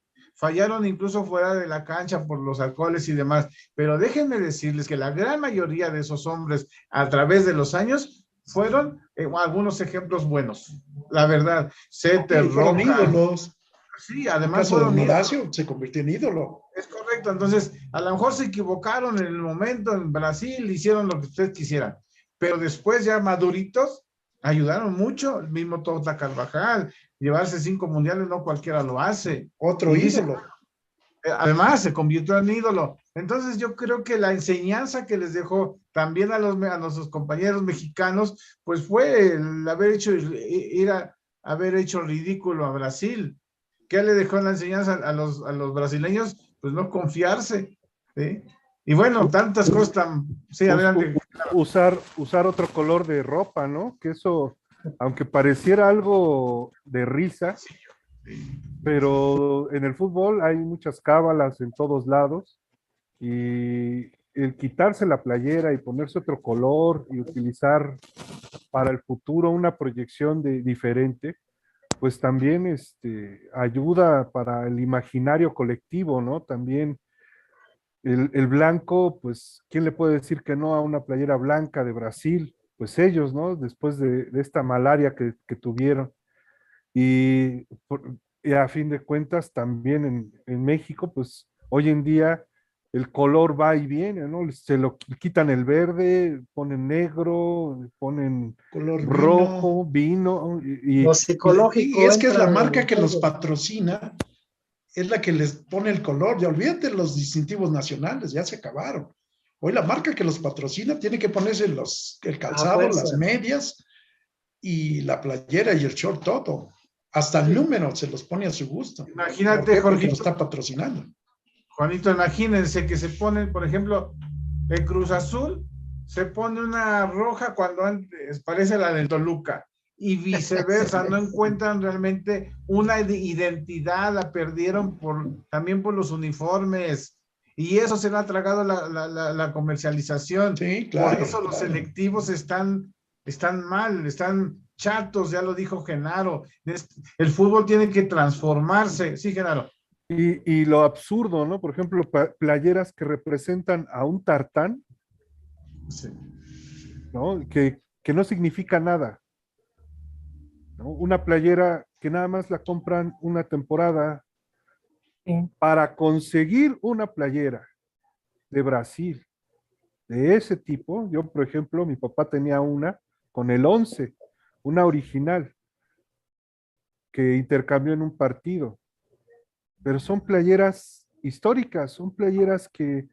[SPEAKER 1] incluso fuera de la cancha por los alcoholes y demás, pero déjenme decirles que la gran mayoría de esos hombres a través de los años fueron algunos ejemplos buenos, la verdad. Setter,
[SPEAKER 4] fueron
[SPEAKER 1] Roca,
[SPEAKER 4] ídolos.
[SPEAKER 1] Sí, además
[SPEAKER 4] fueron Horacio se convirtió en ídolo.
[SPEAKER 1] Es correcto, entonces a lo mejor se equivocaron en el momento en Brasil, hicieron lo que ustedes quisieran, pero después ya maduritos ayudaron mucho, el mismo Tota Carvajal, llevarse 5 mundiales no cualquiera lo hace.
[SPEAKER 4] Otro ídolo.
[SPEAKER 1] Además se convirtió en ídolo. Entonces yo creo que la enseñanza que les dejó también a nuestros compañeros mexicanos, pues fue el haber hecho ridículo a Brasil. ¿Qué le dejó la enseñanza a los brasileños? Pues no confiarse, ¿sí? Y bueno, tantas cosas tan... Sí, adelante.
[SPEAKER 5] Usar otro color de ropa, ¿no? Que eso, aunque pareciera algo de risa, pero en el fútbol hay muchas cábalas en todos lados y el quitarse la playera y ponerse otro color y utilizar para el futuro una proyección diferente, pues también ayuda para el imaginario colectivo, ¿no? También el blanco, pues, ¿quién le puede decir que no a una playera blanca de Brasil? Pues ellos, ¿no? Después de esta malaria que tuvieron. Y a fin de cuentas, también en México, pues, hoy en día el color va y viene, ¿no? Se lo quitan el verde, ponen negro, ponen
[SPEAKER 4] color
[SPEAKER 5] rojo, vino.
[SPEAKER 3] Lo psicológico.
[SPEAKER 4] Y es que es la marca que los patrocina, es la que les pone el color. Ya olvídate los distintivos nacionales, ya se acabaron. Hoy la marca que los patrocina tiene que ponerse el calzado, las medias, y la playera y el short, todo. Hasta el número se los pone a su gusto.
[SPEAKER 1] Imagínate,
[SPEAKER 4] ¿Por qué? Porque
[SPEAKER 1] Jorge.
[SPEAKER 4] lo está patrocinando.
[SPEAKER 1] Juanito, imagínense que se ponen, por ejemplo, el Cruz Azul se pone una roja cuando antes parece la del Toluca y viceversa, no encuentran realmente una identidad, la perdieron también por los uniformes y eso se lo ha tragado la comercialización.
[SPEAKER 4] Sí, claro.
[SPEAKER 1] Por eso los selectivos están mal, están chatos, ya lo dijo Genaro. El fútbol tiene que transformarse. Sí, Genaro.
[SPEAKER 5] Y lo absurdo, ¿no? Por ejemplo, playeras que representan a un tartán,
[SPEAKER 1] Sí.
[SPEAKER 5] ¿no? Que no significa nada, ¿no? Una playera que nada más la compran una temporada. Para conseguir una playera de Brasil de ese tipo, yo, por ejemplo, mi papá tenía una con el 11, una original, que intercambió en un partido. Pero son playeras históricas, son playeras que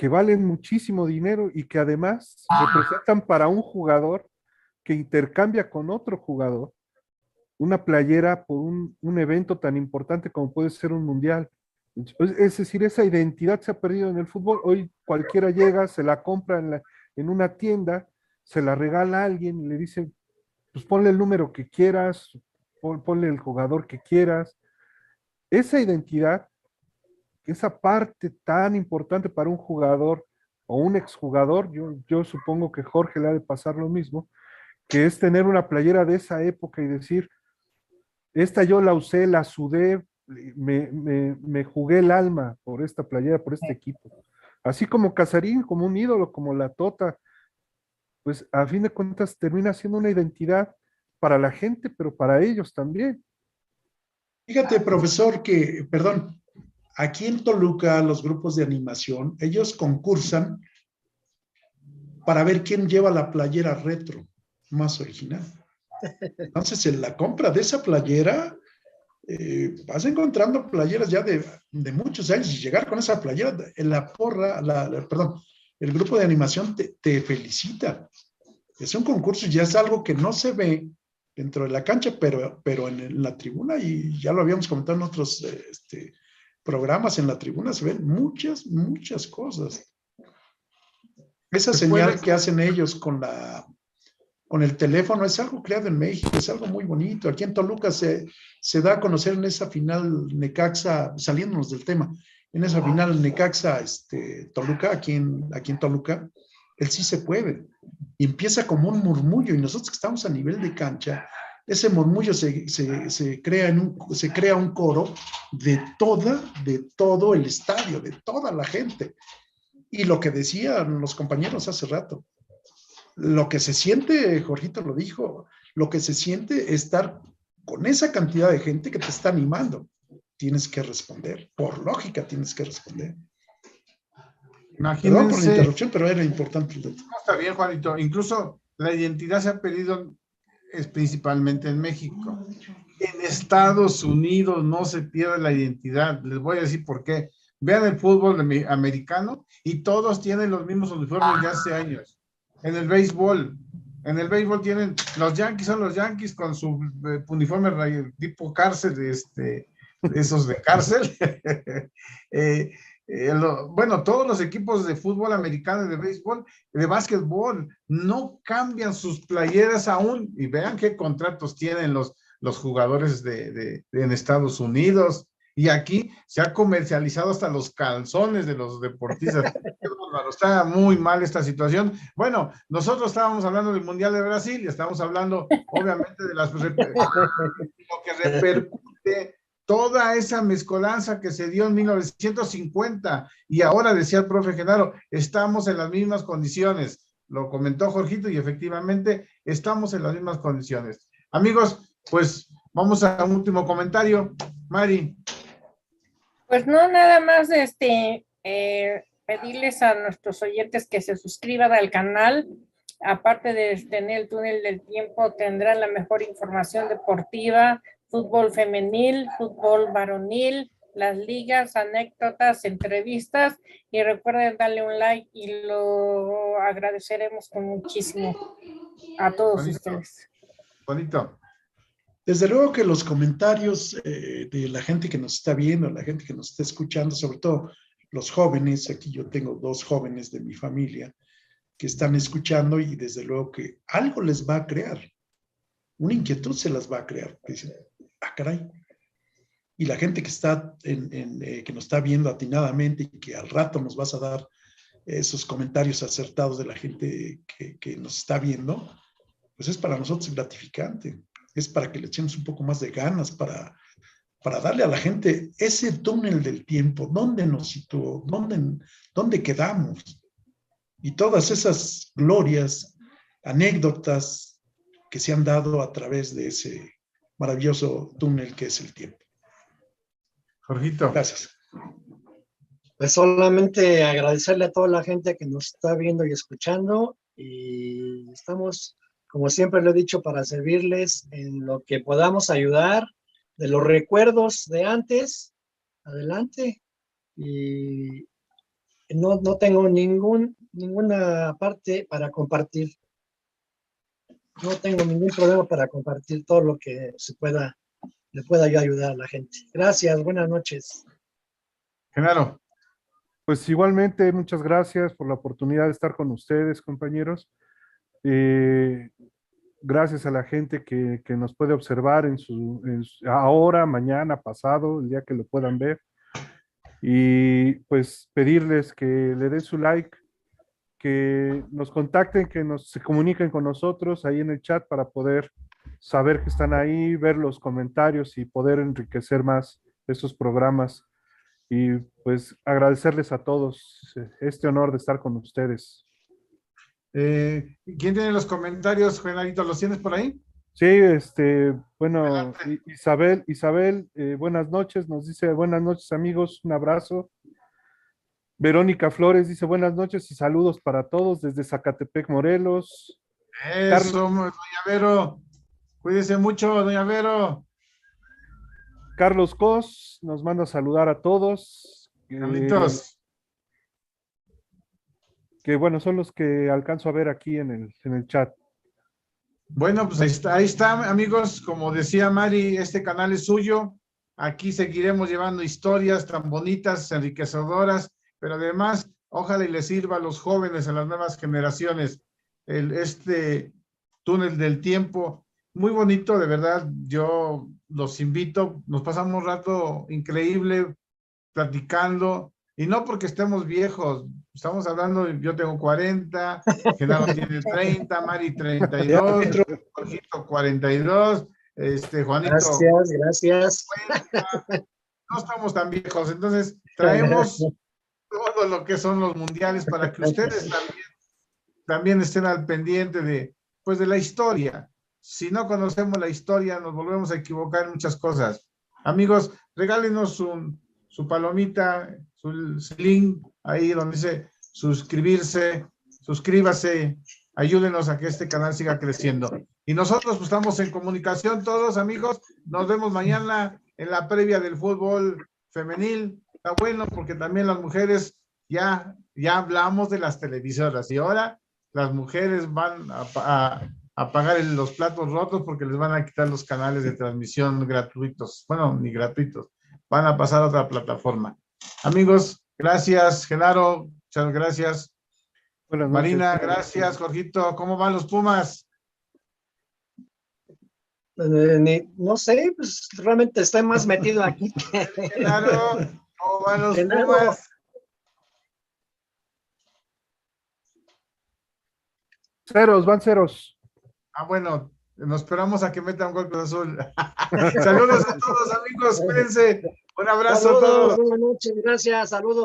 [SPEAKER 5] valen muchísimo dinero y que además representan para un jugador que intercambia con otro jugador una playera por un evento tan importante como puede ser un mundial. Es decir, esa identidad se ha perdido en el fútbol. Hoy cualquiera llega, se la compra en una tienda, se la regala a alguien y le dice, pues ponle el número que quieras, ponle el jugador que quieras. Esa identidad, esa parte tan importante para un jugador o un exjugador, yo supongo que Jorge le ha de pasar lo mismo, que es tener una playera de esa época y decir, esta yo la usé, la sudé, me jugué el alma por esta playera, por este equipo. Así como Casarín, como un ídolo, como la Tota, pues a fin de cuentas termina siendo una identidad para la gente, pero para ellos también.
[SPEAKER 4] Fíjate, profesor, que, perdón, aquí en Toluca, los grupos de animación, ellos concursan para ver quién lleva la playera retro más original. Entonces, en la compra de esa playera, vas encontrando playeras ya de muchos años y llegar con esa playera, la porra, perdón, el grupo de animación te felicita. Es un concurso y ya es algo que no se ve dentro de la cancha, pero en la tribuna, y ya lo habíamos comentado en otros programas, en la tribuna se ven muchas, muchas cosas. Esa señal que hacen ellos con el teléfono es algo creado en México, es algo muy bonito. Aquí en Toluca se da a conocer en esa final Necaxa, saliéndonos del tema, en esa final Necaxa Toluca, aquí en Toluca, el sí se puede. Y empieza como un murmullo, y nosotros que estamos a nivel de cancha, ese murmullo se crea un coro de todo el estadio, de toda la gente. Y lo que decían los compañeros hace rato, lo que se siente, Jorgito lo dijo, lo que se siente es estar con esa cantidad de gente que te está animando. Tienes que responder, por lógica tienes que responder.
[SPEAKER 1] Imagínense.
[SPEAKER 4] Perdón por la interrupción, pero era importante el dato.
[SPEAKER 1] No, está bien, Juanito. Incluso la identidad se ha perdido principalmente en México. En Estados Unidos no se pierde la identidad. Les voy a decir por qué. Vean el fútbol americano y todos tienen los mismos uniformes de hace años. En el béisbol tienen, los Yankees son los Yankees con su uniforme tipo cárcel, esos de cárcel. Bueno, todos los equipos de fútbol americano, de béisbol, de básquetbol, no cambian sus playeras aún. Y vean qué contratos tienen los jugadores en Estados Unidos. Y aquí se ha comercializado hasta los calzones de los deportistas. Está muy mal esta situación. Bueno, nosotros estábamos hablando del Mundial de Brasil y estamos hablando, obviamente, de lo que repercute toda esa mezcolanza que se dio en 1950 y ahora, decía el profe Genaro, estamos en las mismas condiciones. Lo comentó Jorgito y efectivamente estamos en las mismas condiciones. Amigos, pues vamos a un último comentario. Mari.
[SPEAKER 2] Pues no, nada más pedirles a nuestros oyentes que se suscriban al canal. Aparte de tener el túnel del tiempo, tendrán la mejor información deportiva, fútbol femenil, fútbol varonil, las ligas, anécdotas, entrevistas, y recuerden darle un like y lo agradeceremos con muchísimo a todos ustedes.
[SPEAKER 1] Bonito.
[SPEAKER 4] Desde luego que los comentarios de la gente que nos está viendo, la gente que nos está escuchando, sobre todo los jóvenes, aquí yo tengo 2 jóvenes de mi familia que están escuchando y desde luego que algo les va a crear, una inquietud se las va a crear. Dicen, caray. Y la gente que está que nos está viendo atinadamente y que al rato nos vas a dar esos comentarios acertados de la gente que nos está viendo, pues es para nosotros gratificante. Es para que le echemos un poco más de ganas, para darle a la gente ese túnel del tiempo, dónde nos situó, dónde quedamos. Y todas esas glorias, anécdotas que se han dado a través de ese maravilloso túnel que es el tiempo.
[SPEAKER 1] Jorgito.
[SPEAKER 4] Gracias.
[SPEAKER 3] Pues solamente agradecerle a toda la gente que nos está viendo y escuchando, y estamos, como siempre lo he dicho, para servirles en lo que podamos ayudar, de los recuerdos de antes, adelante, y no tengo ninguna parte para compartir. No tengo ningún problema para compartir todo lo que le pueda yo ayudar a la gente. Gracias, buenas noches.
[SPEAKER 1] Genaro.
[SPEAKER 5] Pues igualmente, muchas gracias por la oportunidad de estar con ustedes, compañeros. Gracias a la gente que nos puede observar ahora, mañana, pasado, el día que lo puedan ver. Y pues pedirles que le den su like, que nos contacten, se comuniquen con nosotros ahí en el chat para poder saber que están ahí, ver los comentarios y poder enriquecer más estos programas. Y pues agradecerles a todos este honor de estar con ustedes.
[SPEAKER 1] ¿Quién tiene los comentarios, Genarito? ¿Los tienes por ahí?
[SPEAKER 5] Sí, bueno, Isabel, buenas noches, nos dice buenas noches amigos, un abrazo. Verónica Flores dice buenas noches y saludos para todos desde Zacatepec, Morelos.
[SPEAKER 1] Eso, doña Vero. Cuídese mucho, doña Vero.
[SPEAKER 5] Carlos Cos nos manda a saludar a todos.
[SPEAKER 1] Carlitos.
[SPEAKER 5] Que bueno, son los que alcanzo a ver aquí en el chat.
[SPEAKER 1] Bueno, pues ahí está, amigos. Como decía Mari, este canal es suyo. Aquí seguiremos llevando historias tan bonitas, enriquecedoras, pero además, ojalá y les sirva a los jóvenes, a las nuevas generaciones, este túnel del tiempo. Muy bonito, de verdad. Yo los invito. Nos pasamos un rato increíble platicando. Y no porque estemos viejos, estamos hablando, yo tengo 40, Genaro tiene 30, Mari 32, Jorgito 42, Juanito.
[SPEAKER 3] Gracias.
[SPEAKER 1] 50. No estamos tan viejos, entonces traemos todo lo que son los mundiales para que ustedes también estén al pendiente de la historia. Si no conocemos la historia, nos volvemos a equivocar en muchas cosas. Amigos, regálenos su palomita, su link ahí donde dice suscribirse, suscríbase, ayúdenos a que este canal siga creciendo. Y nosotros pues, estamos en comunicación todos, amigos. Nos vemos mañana en la previa del fútbol femenil. Está bueno porque también las mujeres ya hablamos de las televisoras y ahora las mujeres van a pagar los platos rotos porque les van a quitar los canales de transmisión gratuitos. Bueno, ni gratuitos. Van a pasar a otra plataforma. Amigos, gracias. Genaro, muchas gracias.
[SPEAKER 5] Buenas noches.
[SPEAKER 1] Marina, gracias. Jorgito, ¿cómo van los Pumas?
[SPEAKER 3] No sé, pues realmente estoy más metido aquí.
[SPEAKER 1] Genaro, ¿cómo van los
[SPEAKER 3] Genaro.
[SPEAKER 1] Pumas?
[SPEAKER 5] Van ceros.
[SPEAKER 1] Bueno, nos esperamos a que metan gol Cruz Azul. Saludos a todos, amigos. Cuídense. Un abrazo a todos.
[SPEAKER 3] Buenas noches, gracias, saludos.